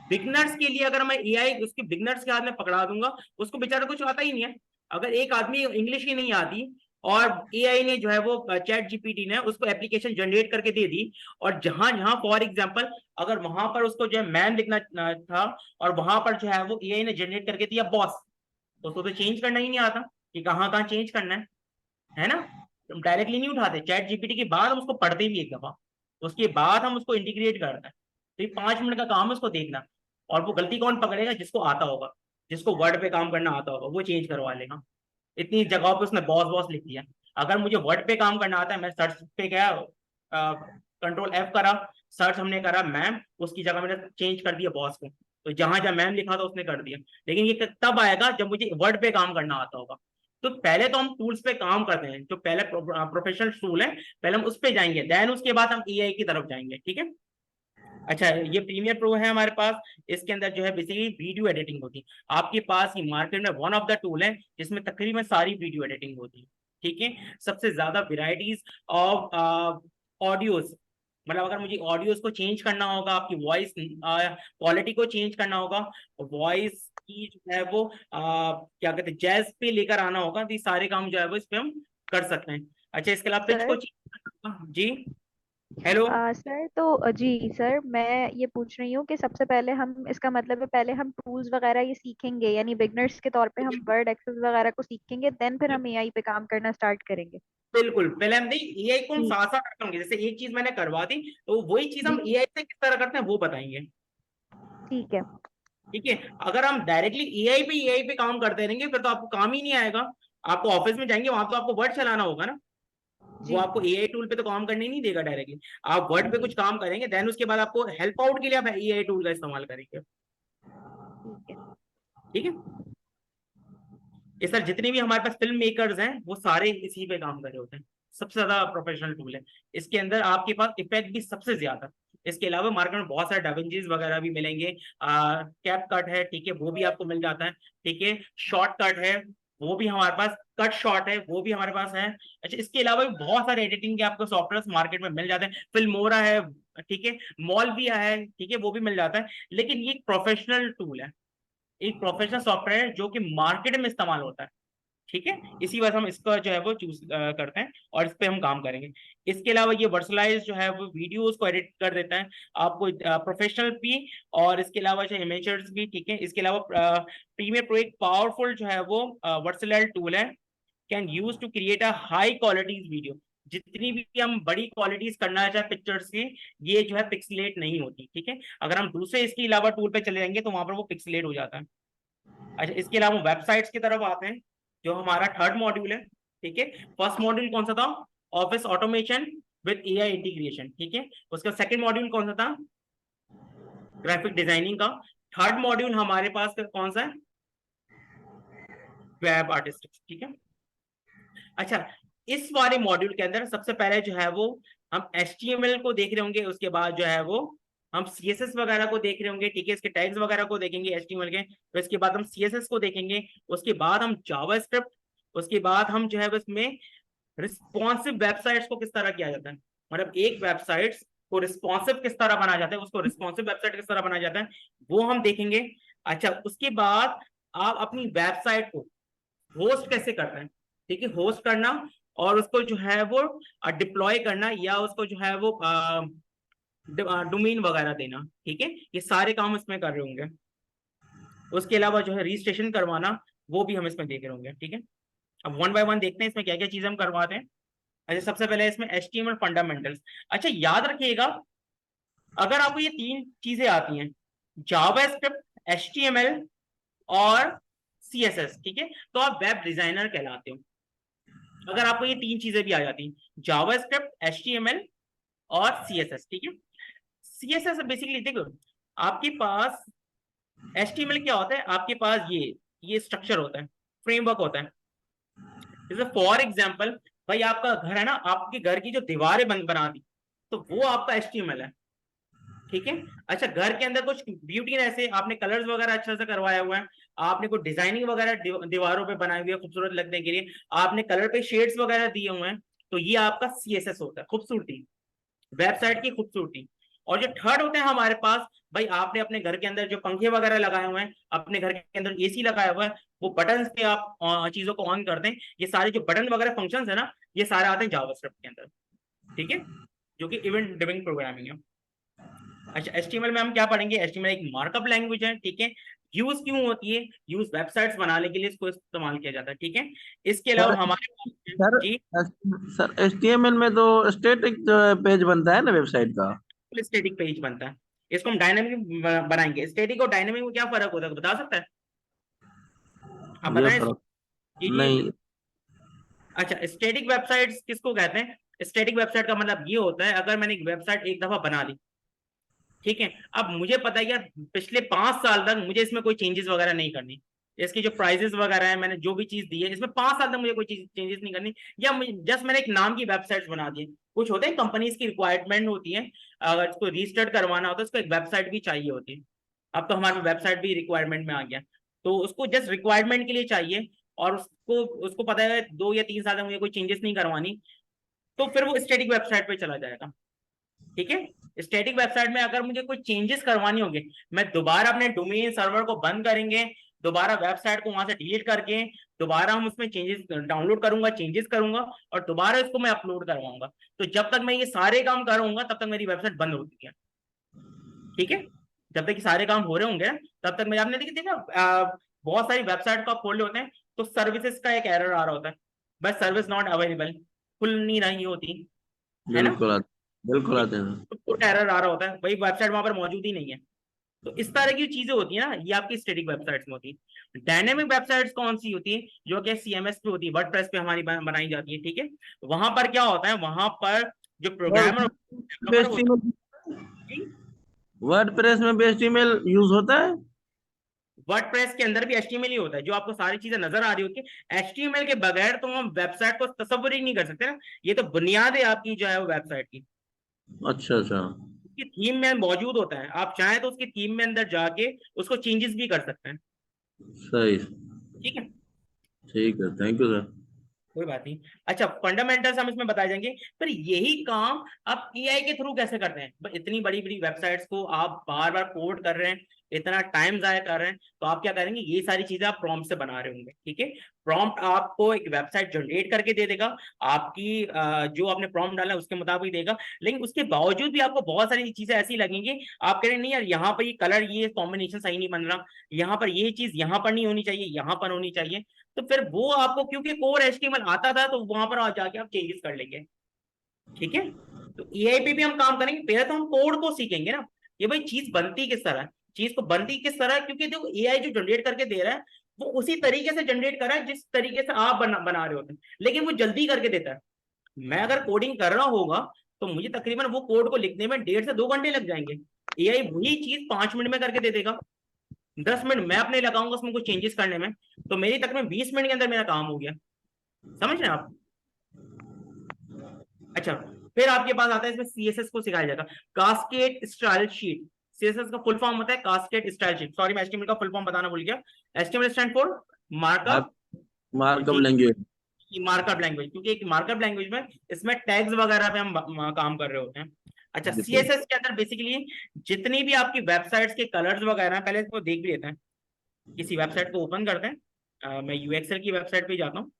बिगिनर्स के लिए अगर मैं एआई उसके बिगिनर्स के हाथ में पकड़ा दूंगा, उसको बेचारा कुछ आता ही नहीं है। अगर एक आदमी इंग्लिश ही नहीं आती और एआई ने जो है वो चैट जीपीटी ने उसको एप्लीकेशन जनरेट करके दे दी, और जहां जहां फॉर एग्जांपल अगर वहां पर उसको जो है मैन लिखना था और वहां पर जो है वो एआई ने जनरेट करके दिया बॉस, तो उसको तो चेंज करना ही नहीं आता कि कहाँ कहाँ चेंज करना है ना। हम डायरेक्टली नहीं उठाते, चैट जीपीटी के बाद हम उसको पढ़ते भी एक दफा, उसके बाद हम उसको इंटीग्रेट करते हैं। तो ये 5 मिनट का काम है उसको देखना, और वो गलती कौन पकड़ेगा, जिसको आता होगा, जिसको वर्ड पे काम करना आता होगा वो चेंज करवा लेगा। इतनी जगह पे उसने बॉस बॉस लिख दिया। अगर मुझे वर्ड पे काम करना आता है, मैं सर्च पे गया, कंट्रोल एफ करा, सर्च हमने करा मैम, उसकी जगह मैंने चेंज कर दिया बॉस को, तो जहां जहां मैम लिखा था उसने कर दिया। लेकिन ये तब आएगा जब मुझे वर्ड पे काम करना आता होगा। तो पहले तो हम टूल्स पे काम करते हैं, जो पहले प्रोफेशनल टूल है पहले हम उस पे जाएंगे, देन उसके बाद हम एआई की तरफ जाएंगे, ठीक है। अच्छा, ये प्रीमियर प्रो है हमारे पास, इसके अंदर जो है बेसिकली वीडियो एडिटिंग होती है। आपके पास ये मार्केट में वन ऑफ द टूल है जिसमें तकरीबन सारी वीडियो एडिटिंग होती है, ठीक है। सबसे ज्यादा वेराइटीज ऑफ ऑडियोज, मतलब अगर मुझे ऑडियोज को चेंज करना होगा, आपकी वॉइस क्वालिटी को चेंज करना होगा, वॉइस की जो है वो क्या कहते हैं जैज पे लेकर आना होगा, तो ये सारे काम जो है वो इस पे हम कर सकते हैं। अच्छा, इसके अलावा पिच को चेंज करना होगा। जी हेलो। सर तो जी सर, मैं ये पूछ रही हूँ कि सबसे पहले हम, इसका मतलब है पहले हम टूल्स वगैरह ये सीखेंगे, यानी बिगनर्स के तौर पे हम वर्ड एक्सेस वगैरह को सीखेंगे, देन फिर हम एआई पे काम करना स्टार्ट करेंगे। बिल्कुल, पहले हम नहीं एआई को हम साथ साथ रखेंगे, जैसे एक चीज मैंने करवा दी तो वही चीज हम एआई से किस तरह करते हैं वो बताएंगे, ठीक है। ठीक है। अगर हम डायरेक्टली एआई पे काम करते रहेंगे फिर तो आपको काम ही नहीं आएगा। आपको ऑफिस में जाएंगे, वहां तो आपको वर्ड चलाना होगा ना, वो आपको एआई टूल पे तो काम करने नहीं देगा डायरेक्टली। आप वर्ड पे कुछ काम करेंगे, देन उसके बाद आपको हेल्प आउट के लिए आप एआई टूल का इस्तेमाल करेंगे, ठीक है। ये सर जितने भी हमारे पास फिल्म मेकर्स हैं वो सारे इसी पे काम कर रहे होते हैं, सबसे ज्यादा प्रोफेशनल टूल है। इसके अंदर आपके पास इफेक्ट भी सबसे ज्यादा, इसके अलावा मार्केट में बहुत सारे डाविंचीज वगैरह भी मिलेंगे, कैप कट है, ठीक है, वो भी आपको मिल जाता है, ठीक है। शॉर्ट कट है, वो भी हमारे पास, कट शॉट है, वो भी हमारे पास है। अच्छा, इसके अलावा भी बहुत सारे एडिटिंग के आपको सॉफ्टवेयर मार्केट में मिल जाते हैं, फिल्मोरा है, ठीक है, मॉलविया है, ठीक है, वो भी मिल जाता है। लेकिन ये प्रोफेशनल टूल है, एक प्रोफेशनल सॉफ्टवेयर जो कि मार्केट में इस्तेमाल होता है, ठीक है। इसी वजह से हम इसका जो है वो चूज करते हैं और इस पे हम काम करेंगे। इसके अलावा ये वर्सलाइज जो है वो वीडियोस को एडिट कर देता है आपको, प्रोफेशनल भी और इसके अलावा जो इमेजर्स भी, ठीक है। इसके अलावा प्रीमियर प्रो एक पावरफुल जो है वो वर्सलाइज टूल है, can use to create a high qualities video. जितनी भी हम बड़ी क्वालिटीज करना चाहे पिक्चर्स की, ये जो है पिक्सलेट नहीं होती, ठीक है। अगर हम दूसरे इसके अलावा टूल पे चले जाएंगे तो वहां पर वो पिक्सलेट हो जाता है। अच्छा, इसके अलावा वेबसाइट्स की तरफ आते हैं, जो हमारा थर्ड मॉड्यूल है, ठीक है। फर्स्ट मॉड्यूल कौन सा था, office automation with AI integration, ठीक है। उसका सेकंड मॉड्यूल कौन सा था, ग्राफिक डिजाइनिंग का। थर्ड मॉड्यूल हमारे पास कौन सा है, वेब आर्टिस्टिक्स, ठीक है। अच्छा, इस वाले मॉड्यूल के अंदर सबसे पहले जो है वो हम HTML को देख रहे होंगे, उसके बाद जो है वो हम CSS वगैरह को देख रहे होंगे, ठीक है। इसके टैग्स वगैरह को देखेंगे HTML के, तो इसके बाद हम CSS को देखेंगे, उसके बाद हम जावास्क्रिप्ट, उसके बाद हम जो है इसमें रिस्पॉन्सिव वेबसाइट्स को किस तरह किया जाता है, मतलब एक वेबसाइट्स को रिस्पॉन्सिव किस तरह बनाया जाता है, उसको रिस्पॉन्सिव वेबसाइट किस तरह बनाया जाता है, वो हम देखेंगे। अच्छा, उसके बाद आप अपनी वेबसाइट को होस्ट कैसे करते हैं, ठीक है, होस्ट करना और उसको जो है वो डिप्लॉय करना, या उसको जो है वो डोमेन वगैरह देना, ठीक है, ये सारे काम इसमें कर रहे होंगे। उसके अलावा जो है रजिस्ट्रेशन करवाना, वो भी हम इसमें देख रहे होंगे, ठीक है। अब वन बाय वन देखते हैं इसमें क्या क्या चीजें हम करवाते हैं। अच्छा, सबसे पहले इसमें HTML फंडामेंटल्स। अच्छा, याद रखिएगा, अगर आपको ये तीन चीजें आती हैं, जावास्क्रिप्ट, HTML और CSS, ठीक है, तो आप वेब डिजाइनर कहलाते हो। अगर आपको ये तीन चीजें भी आ जाती हैं, जावास्क्रिप्ट, HTML और CSS, ठीक है। CSS बेसिकली देखो, आपके पास HTML क्या होता है, आपके पास ये स्ट्रक्चर होता है, फ्रेमवर्क होता है। जैसे फॉर एग्जांपल, भाई आपका घर है ना, आपके घर की जो दीवारें बना दी, तो वो आपका HTML है, ठीक है। अच्छा, घर के अंदर कुछ ब्यूटी, ऐसे आपने कलर्स वगैरह अच्छा से करवाया हुआ है, आपने कुछ डिजाइनिंग वगैरह दीवारों पे बनाई हुई है खूबसूरत लगने के लिए, आपने कलर पे शेड्स वगैरह दिए हुए हैं, तो ये आपका CSS होता है, खूबसूरती, वेबसाइट की खूबसूरती। और जो थर्ड होते हैं हमारे पास, भाई आपने अपने घर के अंदर जो पंखे वगैरह लगाए हुए हैं, अपने घर के अंदर AC लगाया हुआ है, वो बटन पे आप चीजों को ऑन करते हैं, ये सारे जो बटन वगैरह फंक्शंस है ना, ये सारे आते हैं जावास्क्रिप्ट के अंदर, ठीक है, जो कि इवेंट ड्रिवन प्रोग्रामिंग है। अच्छा, HTML में हम क्या पढ़ेंगे, HTML एक मार्कअप लैंग्वेज है, ठीक है। यूज क्यों होती है, यूज वेबसाइट्स बनाने के लिए इसको इस्तेमाल किया जाता है, ठीक है। इसके अलावा सर हमारे पास सर जी सर HTML में तो स्टैटिक पेज बनता है ना वेबसाइट का। स्टैटिक पेज बनता है, इसको हम डायनामिक बनाएंगे। स्टैटिक और डायनामिक में क्या फर्क होता है, बता सकता है, आप ये बताएं। फर्क जी जी। नहीं। अच्छा, स्टैटिक वेबसाइट्स किसको कहते हैं, स्टैटिक वेबसाइट का मतलब ये होता है, अगर मैंने एक वेबसाइट एक दफा बना ली, ठीक है, अब मुझे पता है यार पिछले 5 साल तक मुझे इसमें कोई चेंजेस वगैरह नहीं करनी, इसकी जो प्राइजेस वगैरह है, मैंने जो भी चीज दी है, इसमें 5 साल तक मुझे कोई चीज चेंजेस नहीं करनी, या जस्ट मैंने एक नाम की वेबसाइट बना दी है। कुछ होते हैं कंपनीज की रिक्वायरमेंट होती है, अगर इसको रजिस्टर्ड करवाना होता है, उसको एक वेबसाइट भी चाहिए होती है। अब तो हमारे वेबसाइट भी रिक्वायरमेंट में आ गया, तो उसको जस्ट रिक्वायरमेंट के लिए चाहिए, और उसको उसको पता है 2 या 3 साल तक मुझे कोई चेंजेस नहीं करवानी, तो फिर वो स्टैटिक वेबसाइट पे चला जाएगा, ठीक है। स्टैटिक वेबसाइट में अगर मुझे कोई चेंजेस करवानी होगी, मैं दोबारा अपने डोमेन सर्वर को बंद करेंगे, दोबारा वेबसाइट को वहां से डिलीट करके दोबारा हम उसमें चेंजेस डाउनलोड करूंगा, चेंजेस करूंगा, और दोबारा इसको मैं अपलोड करवाऊंगा। तो जब तक मैं ये सारे काम करूंगा तब तक मेरी वेबसाइट बंद होती है, ठीक है। जब तक ये सारे काम हो रहे होंगे तब तक मैं, आपने देखा बहुत सारी वेबसाइट को आप खोल रहे होते हैं तो सर्विसेज का एक एरर आ रहा होता है, बस सर्विस नॉट अवेलेबल, खुल नहीं रही होती, है ना, बिल्कुल बिल्कुल आते हैं। तो एरर आ रहा होता है, भाई वेबसाइट वहां पर मौजूद ही नहीं है। तो इस तरह की चीजें होती है ना, ये आपकी स्टैटिक वेबसाइट्स में होती है। डायनेमिक वेबसाइट्स कौन सी होती है, जो कि CMS पे होती है, वर्डप्रेस पे हमारी बनाई जाती है, ठीक है। वहां पर क्या होता है, वहां पर जो और प्रोग्रामर डेवलपर होता HTML है, वर्डप्रेस में भी HTML यूज होता है। वर्डप्रेस के अंदर भी HTML ही होता है, जो आपको सारी चीजें नजर आ रही होती है। HTML के बगैर तो हम वेबसाइट को तस्वीर ही नहीं कर सकते ना, ये तो बुनियाद है आपकी जो है वो वेबसाइट की। अच्छा अच्छा। उसकी थीम में मौजूद होता है, आप चाहें तो उसकी थीम में अंदर जाके उसको चेंजेस भी कर सकते हैं, सही। ठीक है, ठीक है, थैंक यू सर। कोई बात नहीं। अच्छा, फंडामेंटल्स हम इसमें बताए जाएंगे, पर यही काम आप AI के थ्रू कैसे करते हैं, इतनी बड़ी बड़ी वेबसाइट्स को आप बार बार कोड कर रहे हैं, इतना टाइम जाया कर रहे हैं, तो आप क्या करेंगे, ये सारी चीजें आप प्रॉम्प्ट से बना रहे होंगे, ठीक है। प्रॉम्प्ट आपको एक वेबसाइट जनरेट करके दे देगा, आपकी जो आपने प्रॉम्प्ट डाला है उसके मुताबिक देगा, लेकिन उसके बावजूद भी आपको बहुत सारी चीजें ऐसी लगेंगी, आप कह रहे नहीं यार, यहाँ पर ये कलर, ये कॉम्बिनेशन सही नहीं बन रहा, यहाँ पर ये चीज यहाँ पर नहीं होनी चाहिए, यहाँ पर होनी चाहिए, तो फिर वो आपको, क्योंकि कोर HTML आता था, तो वहां पर आ जाके आप चेंजेस कर लेंगे, ठीक है। तो AI पे भी हम काम करेंगे, पहले तो हम कोड को सीखेंगे ना, ये भाई चीज बनती किस तरह है, चीज को बनती किस तरह है, क्योंकि जो AI जो जनरेट करके दे रहा है, वो उसी तरीके से जनरेट कर रहा है जिस तरीके से आप बना रहे होते हैं, लेकिन वो जल्दी करके देता है। मैं अगर कोडिंग कर रहा होगा तो मुझे तकरीबन वो कोड को लिखने में 1.5 से 2 घंटे लग जाएंगे, AI वही चीज 5 मिनट में करके दे देगा। 10 मिनट मैं अपने लगाऊंगा उसमें कुछ चेंजेस करने में, तो मेरी तकरीबन 20 मिनट के अंदर मेरा काम हो गया, समझ रहे हैं आप। अच्छा, फिर आपके पास आता है, इसमें CSS को सिखाया जाएगा, कास्केड स्टाइल शीट। CSS का फुल फॉर्म होता है कास्केड स्टाइल शीट, सॉरी मैं HTML का फुल फॉर्म बताना भूल गया। HTML stand for markup, markup language. Markup language, क्योंकि एक मार्कअप लैंग्वेज में इसमें टैग्स वगैरह पे हम काम कर रहे होते हैं। अच्छा, CSS के अंदर बेसिकली जितनी भी आपकी वेबसाइट्स के कलर्स वगैरह हैं, पहले इसको देख भी लेते हैं, किसी वेबसाइट को ओपन करते हैं। मैं UXL की वेबसाइट पे जाता हूँ,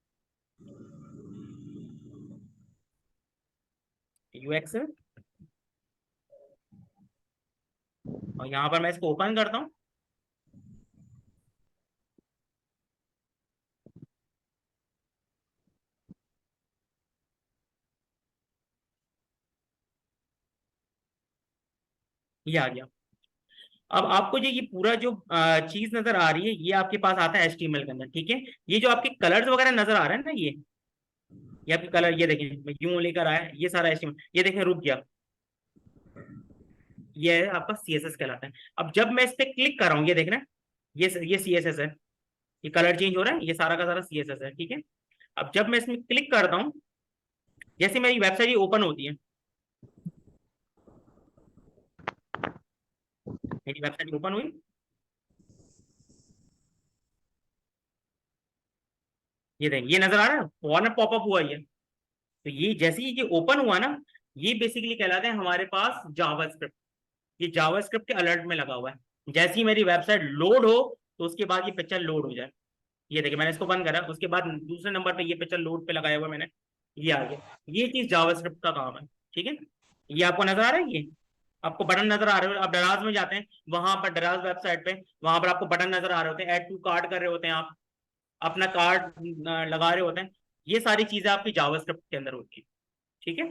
UXL, और यहाँ पर मैं इसको ओपन करता हूँ। ये आ गया। अब आपको जो ये पूरा जो चीज नजर आ रही है, ये आपके पास आता है HTML के अंदर, ठीक है। ये जो आपके कलर्स वगैरह नजर आ रहे हैं ना, ये आपके कलर, ये देखें मैं यूं लेकर आया, ये सारा HTML, ये देखें रुक गया, ये है आपका CSS कहलाता है। अब जब मैं इस पे क्लिक कर रहा हूँ, ये देख रहे हैं, ये CSS है, ये कलर चेंज हो रहा है, ये सारा का सारा CSS है, ठीक है। अब जब मैं इसमें क्लिक करता हूँ, जैसे मेरी वेबसाइट ये ओपन होती है, मेरी वेबसाइट ओपन हुई, ये देखें, ये नजर आ रहा है, कॉर्नर पॉपअप हुआ ये। तो ये जैसे ही ये ओपन हुआ ना, ये बेसिकली कहलाते हैं हमारे पास जावास्क्रिप्ट। ये जावास्क्रिप्ट के अलर्ट में लगा हुआ है। जैसे ही मेरी वेबसाइट लोड हो, तो उसके बाद ये पिक्चर लोड हो जाए। ये देखिए मैंने इसको बंद करा, उसके बाद दूसरे नंबर पे ये पिक्चर लोड पे लगाया हुआ मैंने, ये आ गया। ये चीज जावास्क्रिप्ट का काम है, ठीक है। ये आपको नजर आ रहा है, ये आपको बटन नजर आ रहे हो, आप डराज में जाते हैं, वहां पर डराज वेबसाइट पे, वहां पर आपको बटन नजर आ रहे होते हैं, ऐड टू कार्ट कर रहे होते हैं, आप अपना कार्ड लगा रहे होते हैं। ये सारी चीजें आपकी जावास्क्रिप्ट के अंदर होती है, ठीक है।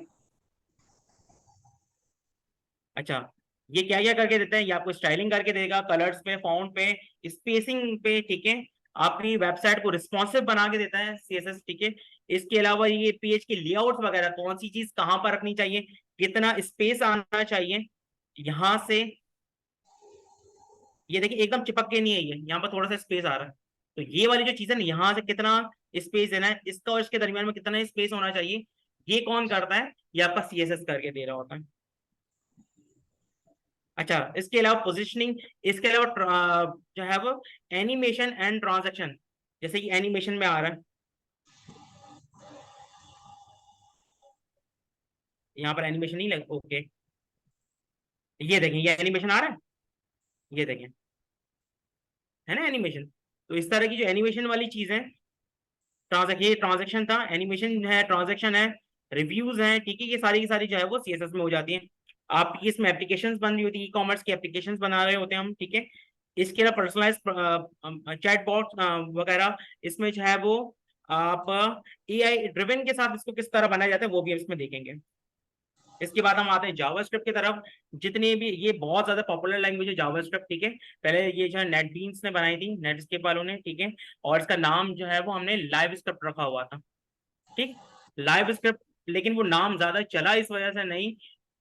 अच्छा, ये क्या क्या करके देता है, ये आपको स्टाइलिंग करके देगा, कलर्स पे, फॉन्ट पे, स्पेसिंग पे, ठीक है। आपकी वेबसाइट को रिस्पॉन्सिव बना के देता है CSS, ठीक है। इसके अलावा ये पेज के लेआउट वगैरह, कौन सी चीज कहाँ पर रखनी चाहिए, कितना स्पेस आना चाहिए, यहां से ये देखिए एकदम चिपक के नहीं है, ये यहाँ पर थोड़ा सा स्पेस आ रहा है। तो ये वाली जो चीज है ना, यहाँ से कितना स्पेस देना है, इसका और इसके दरमियान में कितना स्पेस होना चाहिए, ये कौन करता है, ये आपका CSS करके दे रहा होता है। अच्छा, इसके अलावा पोजिशनिंग, इसके अलावा जो है वो एनिमेशन एंड ट्रांजैक्शन, जैसे कि एनिमेशन में आ रहा है, यहाँ पर एनिमेशन नहीं लग, ओके, ये देखें, ये एनिमेशन आ रहा है, ये देखें, है ना एनिमेशन। तो इस तरह की जो एनिमेशन वाली चीज है, ये ट्रांजैक्शन था, एनिमेशन है, ट्रांजैक्शन है, रिव्यूज हैं, ठीक है। ये सारी की सारी जो है वो CSS में हो जाती है। आपकी इसमें एप्लीकेशंस बन रही होती है, ई-कॉमर्स की एप्लीकेशंस बना रहे होते हैं हम, ठीक है। इसके अलावा पर्सनलाइज चैटबॉट वगैरह, इसमें जो है वो आप AI ड्रिवन के साथ इसको किस तरह बनाया जाता है, वो भी हम इसमें देखेंगे। इसके बाद हम आते हैं जावास्क्रिप्ट की तरफ। जितने भी, ये बहुत ज्यादा पॉपुलर लैंग्वेज है जावास्क्रिप्ट, ठीक है। पहले ये जो है नेटबीन्स ने बनाई थी, नेटस्केप वालों ने, ठीक है। और इसका नाम जो है वो हमने लाइव स्क्रिप्ट रखा हुआ था, ठीक, लाइव स्क्रिप्ट। लेकिन वो नाम ज्यादा चला इस वजह से नहीं,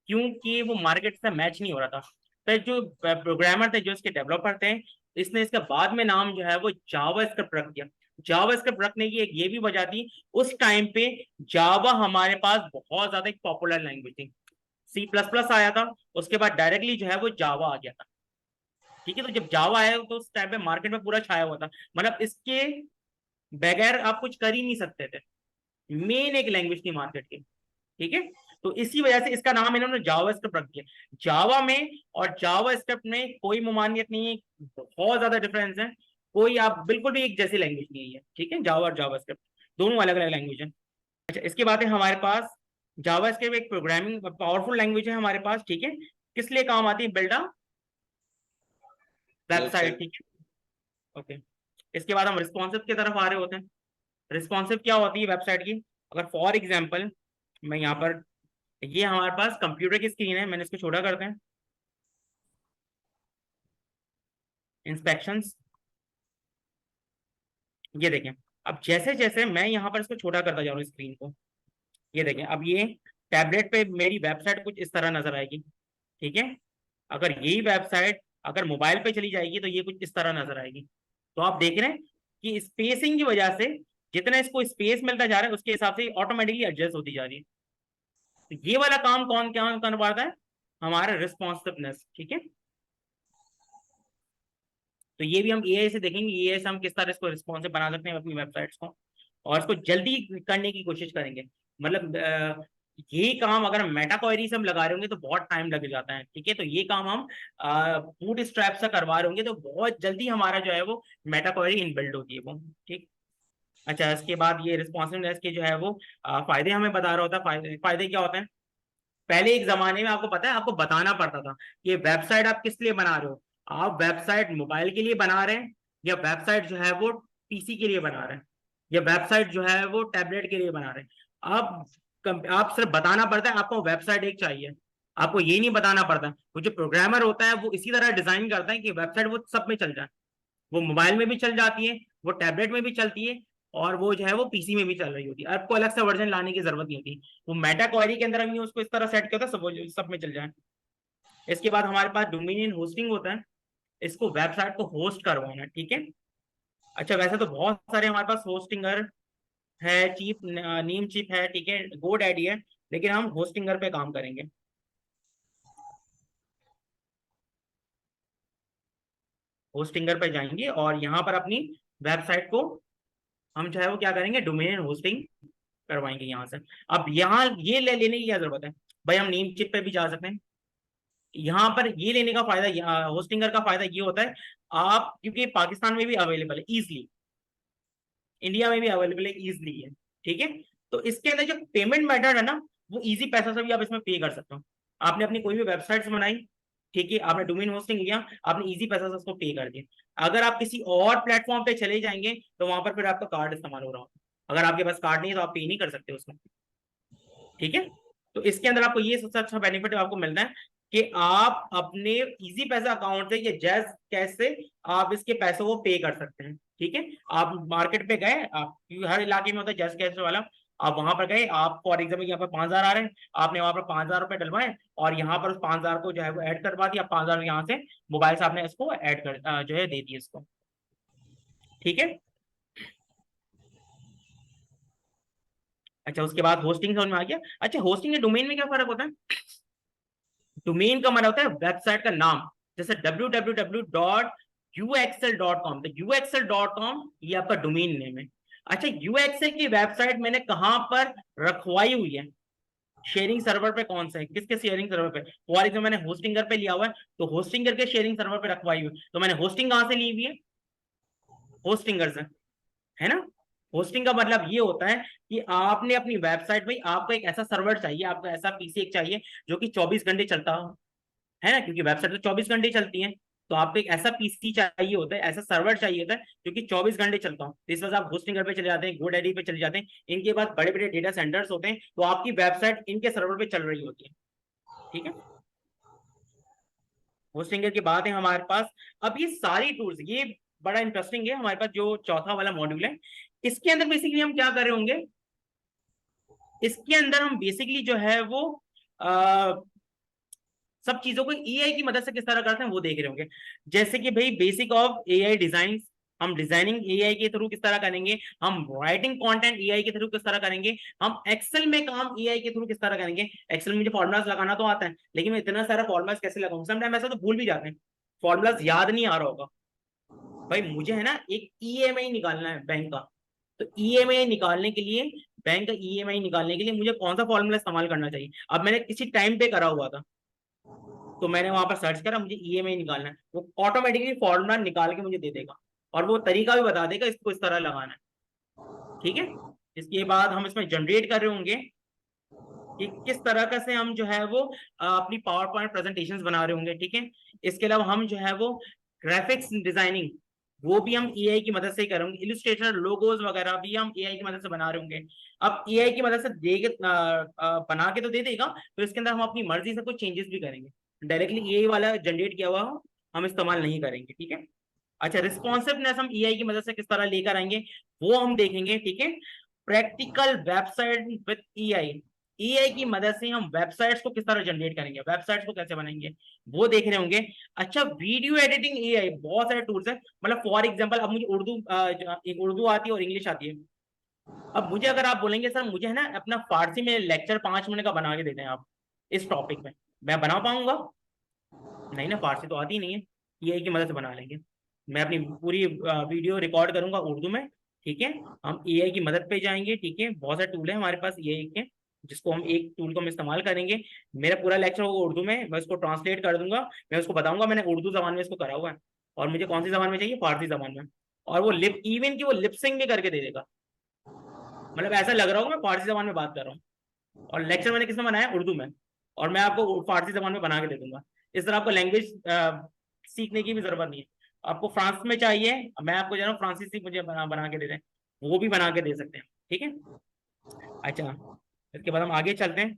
क्योंकि वो मार्केट से मैच नहीं हो रहा था। तो जो प्रोग्रामर थे, जो इसके डेवलपर थे, इसने इसका बाद में नाम जो है वो जावा स्क्रिप्ट रख दिया। जावा स्क्रिप्ट रखने की एक ये भी वजह थी, उस टाइम पे जावा हमारे पास बहुत ज्यादा एक पॉपुलर लैंग्वेज थी। C++ आया था, उसके बाद डायरेक्टली जो है वो जावा आ गया था, ठीक है। तो जब जावा आया तो उस टाइम पे मार्केट में पूरा छाया हुआ था, मतलब इसके बगैर आप कुछ कर ही नहीं सकते थे, मेन एक लैंग्वेज थी मार्केट की, ठीक है। तो इसी वजह से इसका नाम इन्होंने जावा स्क्रिप्ट रख दिया। जावा में और जावा स्क्रिप्ट में कोई ममानियत नहीं है, बहुत ज्यादा डिफरेंस है, कोई आप बिल्कुल भी एक जैसी लैंग्वेज नहीं है, ठीक है। जावा और जावा स्क्रिप्ट दोनों अलग अलग लैंग्वेज है। अच्छा, इसके बाद है हमारे पास जावा स्क्रिप्ट, एक प्रोग्रामिंग पावरफुल लैंग्वेज है हमारे पास, ठीक है। किस लिए काम आती है, बिल्ड अ वेबसाइट, ठीक है, ओके। इसके बाद हम रिस्पॉन्सिव की तरफ आ रहे होते हैं। रिस्पॉन्सिव क्या होती है वेबसाइट की, अगर फॉर एग्जाम्पल मैं यहाँ पर, ये हमारे पास कंप्यूटर की स्क्रीन है, मैंने इसको छोटा करते हैं, इंस्पेक्शंस, ये देखें। अब जैसे जैसे मैं यहाँ पर इसको छोटा करता जा रहा हूँ स्क्रीन को, ये देखें, अब ये टैबलेट पे मेरी वेबसाइट कुछ इस तरह नजर आएगी, ठीक है। अगर यही वेबसाइट अगर मोबाइल पे चली जाएगी तो ये कुछ इस तरह नजर आएगी। तो आप देख रहे हैं कि स्पेसिंग की वजह से जितना इसको स्पेस मिलता जा रहा है, उसके हिसाब से ऑटोमेटिकली एडजस्ट होती जा रही है। तो ये वाला काम कौन क्या कर पाता है, हमारा रिस्पॉन्सिवनेस, ठीक है। तो ये भी हम AI से देखेंगे, AI से हम किस तरह इसको रिस्पॉन्सिव बना सकते हैं अपनी वेबसाइट्स को, और इसको जल्दी करने की कोशिश करेंगे। मतलब ये काम अगर मेटा क्वेरी से हम लगा रहे होंगे तो बहुत टाइम लग जाता है, ठीक है। तो ये काम हम बूट स्ट्रैप से करवा रहे होंगे तो बहुत जल्दी हमारा जो है वो मेटा क्वेरी इनबिल्ड होती है वो, ठीक। अच्छा, इसके बाद ये रिस्पॉन्सिवनेस के जो है वो फायदे हमें बता रहा होता है। फायदे क्या होते हैं, पहले एक जमाने में आपको पता है, आपको बताना पड़ता था कि वेबसाइट आप किस लिए बना रहे हो। आप वेबसाइट मोबाइल के लिए बना रहे हैं, या वेबसाइट जो है वो पीसी के लिए बना रहे हैं, या वेबसाइट जो है वो टैबलेट के लिए बना रहे हैं। आप सिर्फ बताना पड़ता है आपको वेबसाइट एक चाहिए। आपको ये नहीं बताना पड़ता। वो जो प्रोग्रामर होता है वो इसी तरह डिजाइन करता है कि वेबसाइट वो सब में चल जाए। वो मोबाइल में भी चल जाती है, वो टैबलेट में भी चलती है, और वो जो है वो पीसी में भी चल रही होती है। आपको अलग से वर्जन लाने की जरूरत नहीं होती। वो मेटा क्वेरी के अंदर हम उसको इस तरह सेट किया होता है सब में चल जाए। इसके बाद हमारे पास डोमिनियन होस्टिंग होता है। इसको वेबसाइट को होस्ट करवाना है, ठीक है। अच्छा, वैसे तो बहुत सारे हमारे पास होस्टिंगर है, चीप नीम चिप है, ठीक है, गोडैडी है, लेकिन हम होस्टिंगर पे काम करेंगे। होस्टिंगर पे जाएंगे और यहाँ पर अपनी वेबसाइट को हम जो है वो क्या करेंगे, डोमेन होस्टिंग करवाएंगे यहाँ से। अब यहाँ ये लेने की क्या जरूरत है भाई, हम नीम चिप पे भी जा सकते हैं। यहाँ पर ये लेने का फायदा, होस्टिंगर का फायदा ये होता है, आप क्योंकि पाकिस्तान में भी अवेलेबल है इजिली, इंडिया में भी अवेलेबल है इजिली है, ठीक है। तो इसके अंदर जो पेमेंट मेथड है ना, वो इजी पैसा से भी आप इसमें पे कर सकते हो। आपने अपनी कोई भी वेबसाइट्स बनाई, ठीक है, आपने डोमेन होस्टिंग लिया, आपने इजी पैसा से उसको पे कर दिया। अगर आप किसी और प्लेटफॉर्म पे चले जाएंगे तो वहां पर फिर आपका कार्ड इस्तेमाल हो रहा होगा। अगर आपके पास कार्ड नहीं है तो आप पे नहीं कर सकते उसमें, ठीक है। तो इसके अंदर आपको ये सबसे अच्छा बेनिफिट आपको मिलता है कि आप अपने इजी पैसा अकाउंट से या जैज कैश से आप इसके पैसों को पे कर सकते हैं, ठीक है। आप मार्केट पे गए, आप हर इलाके में होता है जैज कैश वाला, आप वहां पर गए, आप फॉर एग्जाम्पल यहाँ पर 5,000 आ रहे हैं, आपने वहां पर 5,000 रुपए डलवाए और यहाँ पर उस 5,000 को जो है वो ऐड करवा दिया। 5,000 यहाँ से मोबाइल से आपने इसको ऐड कर जो है दे दिया इसको, ठीक है। अच्छा, उसके बाद होस्टिंग समझ में आ गया। अच्छा, होस्टिंग के डोमेन में क्या फर्क होता है। डोमेन का मतलब होता है वेबसाइट का नाम, जैसे www.uxl.com, तो uxl.com ये आपका डोमेन नेम है। अच्छा, यूएक्सएल की वेबसाइट मैंने कहां पर रखवाई हुई है, शेयरिंग सर्वर पे कौन सा है, किसके शेयरिंग सर्वर पे। फॉर एग्जाम्पल मैंने होस्टिंगर पे लिया हुआ है, तो होस्टिंगर के शेयरिंग सर्वर पे रखवाई हुई, तो मैंने होस्टिंग कहां से ली हुई है, होस्टिंगर से, है ना। होस्टिंग का मतलब ये होता है कि आपने अपनी वेबसाइट में, आपको एक ऐसा सर्वर चाहिए, आपको ऐसा पीसी एक चाहिए जो कि 24 घंटे चलता हो, है ना, क्योंकि वेबसाइट तो 24 घंटे चलती है। तो आपको एक ऐसा पीसी चाहिए होता है, ऐसा सर्वर चाहिए होता है जो कि 24 घंटे चलता हो। इस वजह से आप होस्टिंगर पे चले जाते हैं, गोडैडी पे चले जाते हैं। इनके पास बड़े बड़े डेटा सेंटर्स होते हैं, तो आपकी वेबसाइट इनके सर्वर पे चल रही होती है, ठीक है। होस्टिंगर की बात है हमारे पास। अब ये सारी टूल्स, ये बड़ा इंटरेस्टिंग है। हमारे पास जो चौथा वाला मॉड्यूल है, इसके अंदर बेसिकली हम क्या कर रहे होंगे, इसके अंदर हम बेसिकली जो है वो सब चीजों को एआई की मदद से किस तरह करते हैं वो देख रहे होंगे। जैसे कि भाई बेसिक ऑफ एआई डिजाइन, हम डिजाइनिंग एआई के थ्रू किस तरह करेंगे, हम राइटिंग कंटेंट एआई के थ्रू किस तरह करेंगे, हम एक्सेल में काम एआई के थ्रू किस तरह करेंगे। एक्सेल में मुझे फॉर्मुलाज लगाना तो आता है, लेकिन मैं इतना सारा फॉर्मुलाज कैसे लगाऊंगा, समटाइम ऐसा तो भूल भी जाते हैं, फॉर्मुलाज याद नहीं आ रहा होगा। भाई मुझे है ना एक ईएमआई निकालना है बैंक का, तो ईएमआई निकालने के लिए, बैंक का ईएमआई निकालने के लिए मुझे कौन सा फॉर्मूला इस्तेमाल करना चाहिए। अब मैंने किसी टाइम पे करा हुआ था, तो मैंने वहां पर सर्च करा, मुझे ईएमआई निकालना है, वो ऑटोमेटिकली फॉर्मूला निकाल के मुझे दे देगा और वो तरीका भी बता देगा इसको इस तरह लगाना है, ठीक है। इसके बाद हम इसमें जनरेट कर रहे होंगे कि किस तरह का से हम जो है वो अपनी पावर पॉइंट प्रेजेंटेशंस बना रहे होंगे, ठीक है। इसके अलावा हम जो है वो ग्राफिक्स डिजाइनिंग, वो भी हम एआई की मदद से ही करेंगे। इलस्ट्रेटर लोगोज वगैरह भी हम एआई की मदद से बना रहे होंगे। अब एआई की मदद से बना के तो दे देगा, तो इसके अंदर हम अपनी मर्जी से कुछ चेंजेस भी करेंगे। डायरेक्टली एआई वाला जनरेट किया हुआ हो हम इस्तेमाल नहीं करेंगे, ठीक है। अच्छा, रिस्पॉन्सिवनेस हम एआई की मदद से किस तरह लेकर आएंगे वो हम देखेंगे, ठीक है। Practical website with AI, AI की मदद से हम वेबसाइट्स को किस तरह जनरेट करेंगे, वेबसाइट्स को कैसे बनाएंगे वो देख रहे होंगे। अच्छा, वीडियो एडिटिंग एआई, बहुत सारे टूल्स है। मतलब फॉर एग्जांपल अब मुझे उर्दू आती है और इंग्लिश आती है। अब मुझे अगर आप बोलेंगे सर मुझे है ना अपना फारसी में लेक्चर 5 मिनट का बना के देते हैं आप इस टॉपिक में, मैं बना पाऊंगा नहीं ना, फारसी तो आती नहीं है। एआई की मदद से बना लेंगे। मैं अपनी पूरी वीडियो रिकॉर्ड करूंगा उर्दू में, ठीक है। हम एआई की मदद पे जाएंगे, ठीक है। बहुत सारे टूल है हमारे पास एआई के, जिसको हम एक टूल को हम इस्तेमाल करेंगे। मेरा पूरा लेक्चर होगा उर्दू में, मैं उसको ट्रांसलेट कर दूंगा, मैं उसको बताऊंगा मैंने उर्दू जबान में इसको करा हुआ है और मुझे कौन सी जबान में चाहिए, फारसी जबान में। और वो लिप इवन की वो लिपसिंग भी करके दे देगा, मतलब ऐसा लग रहा होगा मैं फारसी जबान में बात कर रहा हूँ और लेक्चर मैंने किसमें बनाया, उर्दू में। और मैं आपको फारसी जबान में बना के दे दूंगा। इस तरह आपको लैंग्वेज सीखने की भी जरूरत नहीं है। आपको फ्रांस में चाहिए, मैं आपको जो है फ्रांसीसी मुझे बना के दे दें, वो भी बना के दे सकते हैं, ठीक है। अच्छा, इसके बाद हम आगे चलते हैं।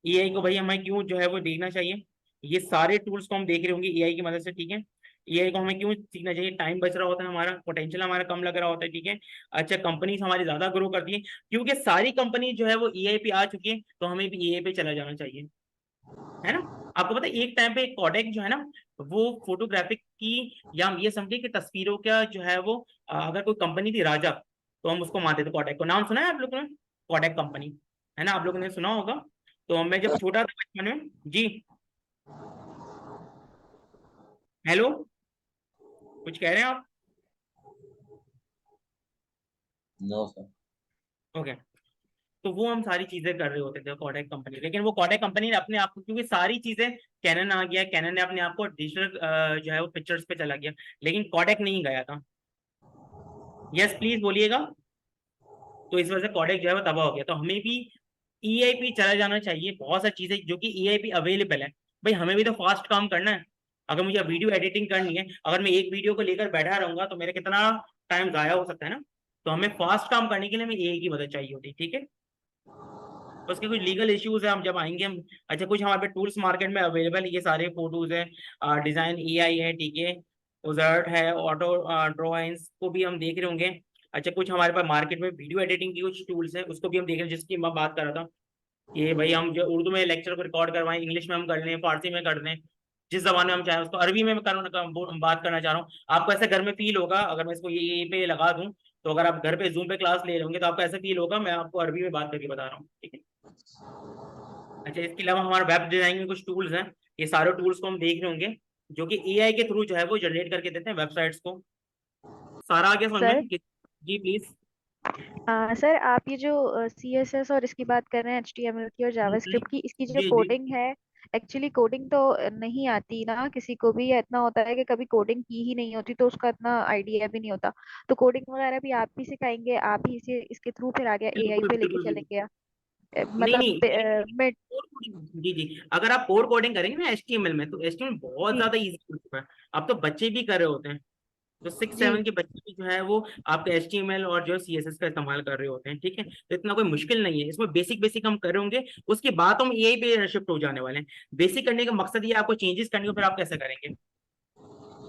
एआई को भाई हमें क्यों जो है वो देखना चाहिए, ये सारे टूल्स को हम देख रहे होंगे एआई की मदद से, ठीक है। एआई को हमें क्यों सीखना चाहिए, टाइम बच रहा होता है, हमारा पोटेंशियल हमारा कम लग रहा होता है, ठीक है। अच्छा, कंपनीज हमारी ज्यादा ग्रो करती है, क्योंकि सारी कंपनी जो है वो एआई पे आ चुकी है, तो हमें भी एआई पे चला जाना चाहिए, है ना। आपको पता है एक टाइम पे कोडेक जो है ना, वो फोटोग्राफिक की, या हम ये समझे कि तस्वीरों का जो है वो अगर कोई कंपनी थी राजा, तो हम उसको मानते थे कोडेक को। नाम सुना है आप लोगों ने, कोडेक कंपनी, है ना, आप लोगों ने सुना होगा। तो मैं जब छोटा था बचपन में जी, हेलो, कुछ कह रहे हैं आप? No sir. ओके, तो वो हम सारी चीजें कर रहे होते थे कोडेक कंपनी, लेकिन वो कोडेक कंपनी ने अपने आप को, क्योंकि सारी चीजें कैनन आ गया, कैनन ने अपने आप को डिजिटल जो है वो पिक्चर्स पे चला गया, लेकिन कोडेक नहीं गया था। यस प्लीज बोलिएगा। तो इस वजह से कोडेक जो है वो तबाह हो गया। तो हमें भी ईआईपी चला जाना चाहिए। बहुत सारी चीजें जो कि ईआईपी अवेलेबल है, भाई हमें भी तो फास्ट काम करना है। अगर मुझे वीडियो एडिटिंग करनी है, अगर मैं एक वीडियो को लेकर बैठा रहूंगा तो मेरा कितना टाइम जाया हो सकता है ना। तो हमें फास्ट काम करने के लिए हमें एआई की मदद चाहिए होती है, ठीक है। तो उसके कुछ लीगल इश्यूज है, हम जब आएंगे हम। अच्छा, कुछ हमारे पे टूल्स मार्केट में अवेलेबल है, ये सारे फोटोज है, डिजाइन एआई है, ठीक है, उजर्ट है, ऑटो ड्रॉ है, इसको भी हम देख रहे होंगे। अच्छा, कुछ हमारे पास मार्केट में वीडियो एडिटिंग की कुछ टूल्स है, उसको भी हम देख रहे हैं, जिसकी मैं बात कर रहा था। ये भाई हम जो उर्दू में लेक्चर को रिकॉर्ड करवाएं, इंग्लिश में हम कर लें, फारसी में कर दें, जिस जबान में हम चाहें उसको। अरबी में मैं बात करना चाह रहा हूँ, आपको ऐसा घर में फील होगा अगर मैं इसको ये पे लगा दूं, तो अगर आप घर पे जूम पे क्लास ले रहे होंगे तो आपको ऐसा फील होगा मैं आपको अरबी में बात करके बता रहा हूँ, ठीक है। अच्छा, इसके अलावा हमारे वेब डिजाइनिंग में कुछ टूल्स हैं, ये सारे टूल्स को हम देख रहे होंगे, जो कि एआई के थ्रू जो है वो जनरेट करके देते हैं वेबसाइट्स को। सारा आ गया समझ सर में जी प्लीज। सर आप ये जो CSS और इसकी बात कर रहे हैं, HTML की और जावास्क्रिप्ट की, इसकी जो जी जी। कोडिंग है, एक्चुअली कोडिंग तो नहीं आती ना किसी को भी, या इतना होता है कि कभी कोडिंग की ही नहीं होती तो उसका इतना आइडिया भी नहीं होता। तो कोडिंग वगैरह भी आप ही सिखाएंगे, आप ही इसे इसके थ्रू फिर आगे एआई बिल्कुल पे लेके बिल्कुल बिल्कुल। चलेंगे या नहीं मतलब नहीं, मिड। core coding, जी जी, अगर आप कोर कोडिंग करेंगे ना एचटीएमएल में, तो एचटीएमएल बहुत जी ज्यादा इजी हो चुका है। अब तो बच्चे भी कर रहे होते हैं, तो 6-7 जी। के बच्चे भी जो है वो आपका एचटीएमएल और जो सीएसएस का इस्तेमाल कर रहे होते हैं, ठीक है। तो इतना कोई मुश्किल नहीं है, इसमें बेसिक बेसिक हम कर रहे होंगे, उसके बाद हम एआई पे शिफ्ट हो जाने वाले हैं। बेसिक करने का मकसद ये है, आपको चेंजेस करने को, फिर आप कैसे करेंगे।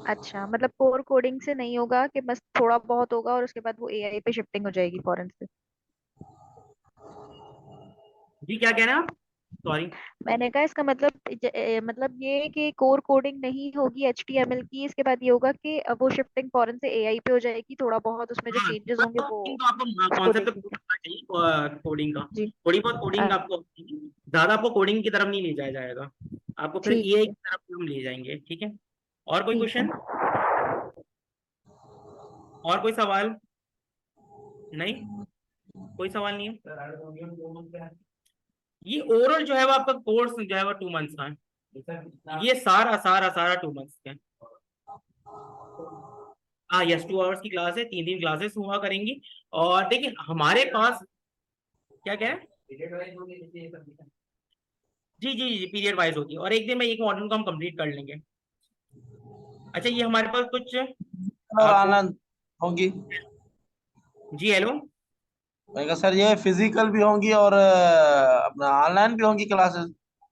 अच्छा, मतलब कोर कोडिंग से नहीं होगा कि बस थोड़ा बहुत होगा और उसके बाद वो एआई पे शिफ्टिंग हो जाएगी फौरन से। जी क्या कह रहे हैं आप, सॉरी। मैंने कहा इसका मतलब मतलब ये है कि कोर कोडिंग नहीं होगी HTML की, इसके बाद ये होगा कि वो शिफ्टिंग फौरन से एआई पे हो जाएगी, थोड़ा बहुत उसमें जो हाँ, चेंजेस थोड़ा होंगे सा वो coding तो आपको उसको कॉन्सेप्ट देखेंगे। पता चाहिए कोडिंग का। जी। थोड़ी बहुत कोडिंग अ, आपको, ज्यादा आपको कोडिंग की तरफ नहीं ले जाया जाएगा, आपको फिर ठीक एआई है। की तरफ हम ले जाएंगे, ठीक है। और कोई ठीक है। क्वेश्चन, और कोई सवाल? नहीं, कोई सवाल नहीं है। ये ओवरऑल जो है वो आपका कोर्स जो है वो 2 मंथ्स का है, ये सारा सारा सारा 2 मंथ्स का है। हाँ यस, 2 आवर्स की क्लास है, 3 दिन क्लासेस हुआ करेंगी। और देखिए हमारे पास क्या क्या है, जी जी जी, पीरियड वाइज होती है, और एक दिन में एक मॉड्यूल को हम कंप्लीट कर लेंगे। अच्छा, ये हमारे पास कुछ और आपको, आनंद होंगी। जी हेलो, मैं कहा सर ये फिजिकल भी होंगी और अपना ऑनलाइन भी होंगी क्लासेस।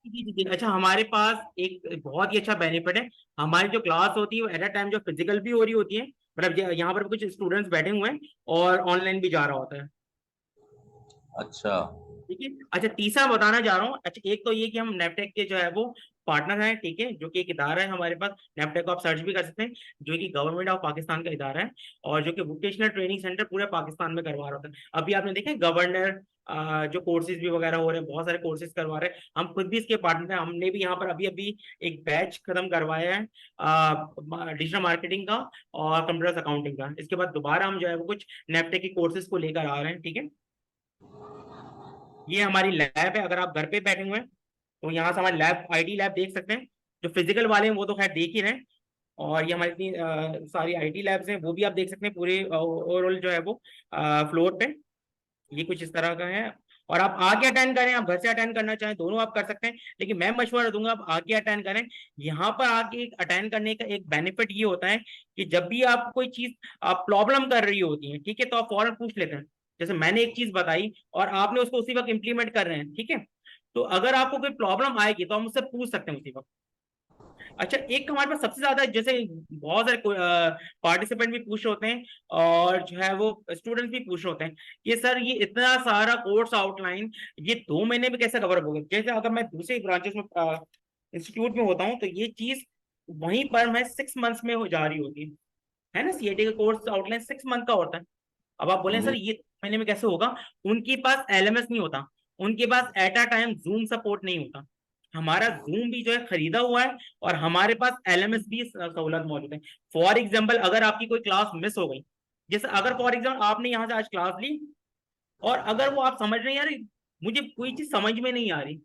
जी जी जी। अच्छा, हमारे पास एक बहुत ही अच्छा बेनिफिट है, हमारी जो क्लास होती है वो एट अ टाइम जो फिजिकल भी हो रही होती है, मतलब यहाँ पर कुछ स्टूडेंट्स बैठे हुए हैं, और ऑनलाइन भी जा रहा होता है, अच्छा। ठीक है। अच्छा, तीसरा बताना जा रहा हूँ। अच्छा, एक तो ये कि हम नेपटेक के जो है वो पार्टनर हैं, ठीक है, जो कि एक इदारा है हमारे पास, नेपटेक को आप सर्च भी कर सकते हैं, जो कि गवर्नमेंट ऑफ पाकिस्तान का इदारा है, और जो कि वोकेशनल ट्रेनिंग सेंटर पूरे पाकिस्तान में करवा रहा होता है। अभी आपने देखा गवर्नर जो कोर्सेज भी वगैरह हो रहे हैं, बहुत सारे कोर्सेज करवा रहे हैं, हम खुद भी इसके पार्टनर हैं। हमने भी यहाँ पर अभी अभी एक बैच खत्म करवाया है डिजिटल मार्केटिंग का और कंप्यूटर अकाउंटिंग का। इसके बाद दोबारा हम जो है वो कुछ नेपटेक के कोर्सेज को लेकर आ रहे हैं, ठीक है। ये हमारी लैब है, अगर आप घर पे बैठे हुए हैं तो यहाँ से हमारी लैब आईटी लैब देख सकते हैं। जो फिजिकल वाले हैं वो तो खैर देख ही रहे हैं, और ये हमारी इतनी सारी आईटी लैब्स हैं वो भी आप देख सकते हैं पूरे ओवरऑल जो है वो फ्लोर पे, ये कुछ इस तरह का है। और आप आके अटेंड करें, आप घर से अटेंड करना चाहें, दोनों आप कर सकते हैं, लेकिन मैं मशवरा दूंगा आप आके अटेंड करें। यहाँ पर आके अटेंड करने का एक बेनिफिट ये होता है कि जब भी आप कोई चीज आप प्रॉब्लम कर रही होती है, ठीक है, तो आप फौरन पूछ लेते हैं। जैसे मैंने एक चीज बताई और आपने उसको उसी वक्त इम्प्लीमेंट कर रहे हैं, ठीक है, तो अगर आपको कोई प्रॉब्लम आएगी तो आप मुझसे पूछ सकते हैं उसी वक्त। अच्छा, एक हमारे पास सबसे ज्यादा, जैसे बहुत सारे पार्टिसिपेंट भी पूछ रहे होते हैं और जो है वो स्टूडेंट भी पूछ रहे होते हैं कि सर ये इतना सारा कोर्स आउटलाइन ये 2 महीने में कैसे कवर होगा। जैसे अगर मैं दूसरे ब्रांचेस में इंस्टीट्यूट में होता हूँ तो ये चीज वहीं पर मैं 6 मंथ्स में हो जा रही होती है ना। सीएटी का कोर्स आउटलाइन 6 मंथ का होता है। अब आप बोले सर ये 2 महीने में कैसे होगा, उनके पास एलएमएस नहीं होता, उनके पास at a time Zoom support नहीं होता। हमारा जूम भी जो है खरीदा हुआ है और हमारे पास एलएमएस भी सहूलत मौजूद है। फॉर एग्जाम्पल अगर आपकी कोई क्लास मिस हो गई, जैसे अगर फॉर एग्जाम्पल आपने यहाँ से आज क्लास ली और अगर वो आप समझ रहे हैं यार मुझे कोई चीज समझ में नहीं आ रही,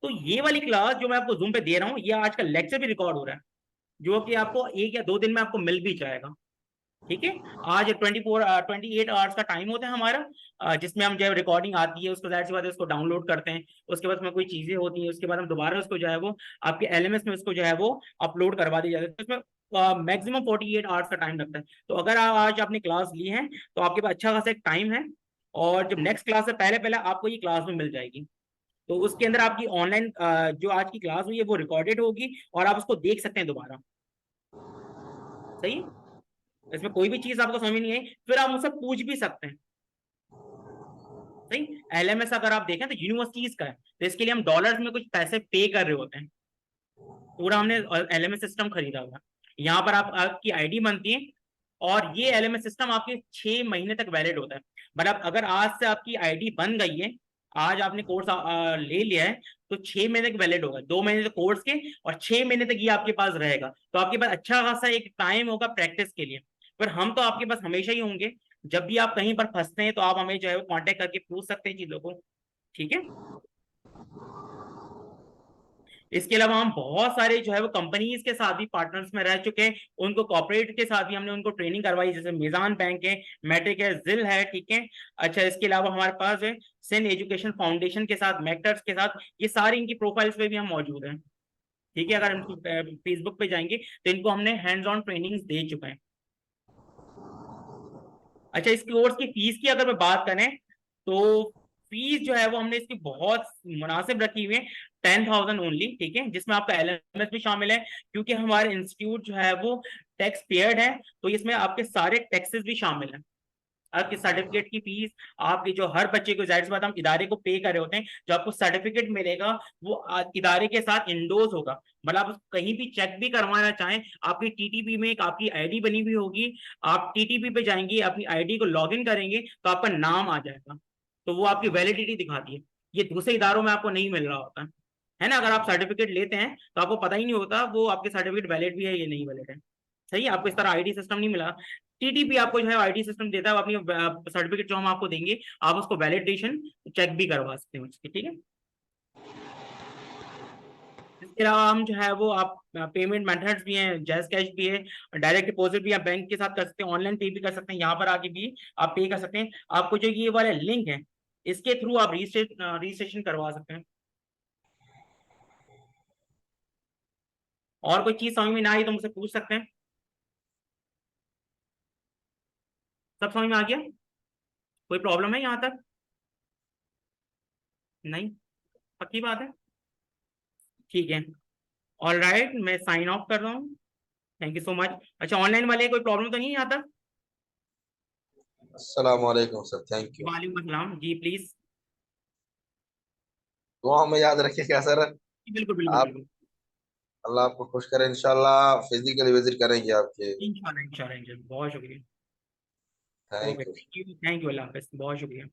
तो ये वाली क्लास जो मैं आपको जूम पे दे रहा हूँ, ये आज का लेक्चर भी रिकॉर्ड हो रहा है, जो कि आपको 1 या 2 दिन में आपको मिल भी जाएगा। ठीक है, आज 28 आवर्स का टाइम होता है हमारा, जिसमें हम जो है रिकॉर्डिंग आती है उसको जाहिर सी बात है उसको डाउनलोड करते हैं, उसके बाद उसमें कोई चीजें होती हैं, उसके बाद हम दोबारा उसको जो है वो आपके एलएमएस में उसको जो है वो अपलोड करवा दी जाती है। तो इसमें मैक्सिमम 48 आवर्स का टाइम लगता है। तो अगर आज आपने क्लास ली है तो आपके पास अच्छा खासा एक टाइम है, और जब नेक्स्ट क्लास से पहले पहले आपको ये क्लास में मिल जाएगी, तो उसके अंदर आपकी ऑनलाइन जो आज की क्लास हुई है वो रिकॉर्डेड होगी और आप उसको देख सकते हैं दोबारा। सही है, इसमें कोई भी चीज आपको समझ नहीं आई फिर आप मुझसे पूछ भी सकते हैं। सही, एलएमएस अगर आप देखें तो यूनिवर्सिटीज का है, तो इसके लिए हम डॉलर्स में कुछ पैसे पे कर रहे होते हैं। पूरा हमने एलएमएस सिस्टम खरीदा हुआ है। यहाँ पर आपकी आईडी बनती है और ये एलएमएस सिस्टम आपके 6 महीने तक वैलिड होता है। मतलब अगर आज से आपकी आईडी बन गई है, आज आपने कोर्स ले लिया है, तो 6 महीने तक वैलिड होगा, 2 महीने तक कोर्स के और 6 महीने तक ये आपके पास रहेगा। तो आपके पास अच्छा खासा एक टाइम होगा प्रैक्टिस के लिए। पर हम तो आपके पास हमेशा ही होंगे, जब भी आप कहीं पर फंसते हैं तो आप हमें जो है कांटेक्ट करके पूछ सकते हैं चीजों को। ठीक है, इसके अलावा हम बहुत सारे जो है वो कंपनीज के साथ भी पार्टनर्स में रह चुके हैं, उनको कॉर्पोरेट के साथ भी हमने उनको ट्रेनिंग करवाई, जैसे मीजान बैंक है, मैट्रिक है, जिल है। ठीक है, अच्छा इसके अलावा हमारे पास है सेन एजुकेशन फाउंडेशन के साथ, मेक्टर्स के साथ, ये सारी इनकी प्रोफाइल्स पे भी हम मौजूद हैं। ठीक है, अगर हम फेसबुक पे जाएंगे तो इनको हमने हैंड्स ऑन ट्रेनिंग दे चुके हैं। अच्छा, इस कोर्स की फीस की अगर मैं बात करें तो फीस जो है वो हमने इसकी बहुत मुनासिब रखी हुई है, 10,000 ओनली। ठीक है, जिसमें आपका एलएमएस भी शामिल है, क्योंकि हमारे इंस्टीट्यूट जो है वो टैक्स पेयर्ड है, तो इसमें आपके सारे टैक्सेस भी शामिल हैं। आपके सर्टिफिकेट की फीस, आपके जो हर बच्चे को जाहिर सी बात हम इदारे को पे कर रहे होते हैं, जो आपको सर्टिफिकेट मिलेगा वो इदारे के साथ इंडोर्स होगा। मतलब आप कहीं भी चेक भी करवाना चाहें, आपकी टीटीपी में एक आपकी आईडी बनी हुई होगी, आप टीटीपी पे जाएंगे, अपनी आईडी को लॉग इन करेंगे तो आपका नाम आ जाएगा, तो वो आपकी वैलिडिटी दिखाती है। ये दूसरे इदारों में आपको नहीं मिल रहा होता है ना। अगर आप सर्टिफिकेट लेते हैं तो आपको पता ही नहीं होता वो आपके सर्टिफिकेट वैलिड भी है या नहीं वैलिड है। सही है, आपको इस तरह आईडी सिस्टम नहीं मिला। टीटीपी आपको जो है आईडी सिस्टम देता है, अपनी सर्टिफिकेट जो हम आपको देंगे आप उसको वैलिडेशन चेक भी करवा सकते हैं उसकी। ठीक है, इसके अलावा हम जो है वो आप पेमेंट मेथड्स भी हैं, जैज कैश भी है, डायरेक्ट डिपॉजिट भी आप बैंक के साथ कर सकते हैं, ऑनलाइन पे भी कर सकते हैं, यहाँ पर आके भी आप पे कर सकते हैं। आपको जो ये वाला लिंक है इसके थ्रू आप रजिस्ट्रेशन करवा सकते हैं। और कोई चीज समझ में ना आई तो मुझसे पूछ सकते हैं। सब समझ में आ गया? कोई प्रॉब्लम है यहाँ तक? नहीं, पक्की बात है? ठीक है, ऑल राइट, मैं साइन ऑफ कर रहा हूँ। Thank you so much. अच्छा, ऑनलाइन वाले कोई प्रॉब्लम तो नहीं है यहाँ तक? अस्सलाम वालेकुम सर, थैंक यू। वालेकुम अस्सलाम जी, प्लीज। दुआ में याद रखिएगा सर। बिल्कुल बिल्कुल आप, बिल्कुल, अल्लाह आपको खुश करे, इंशाल्लाह फिजिकली विजिट करेंगे आपके। इंशाल्लाह इंशाल्लाह इंशाल्लाह, बहुत शुक्रिया। Okay, thank you. Thank you अल्लाह हाफिज़, बहुत शुक्रिया।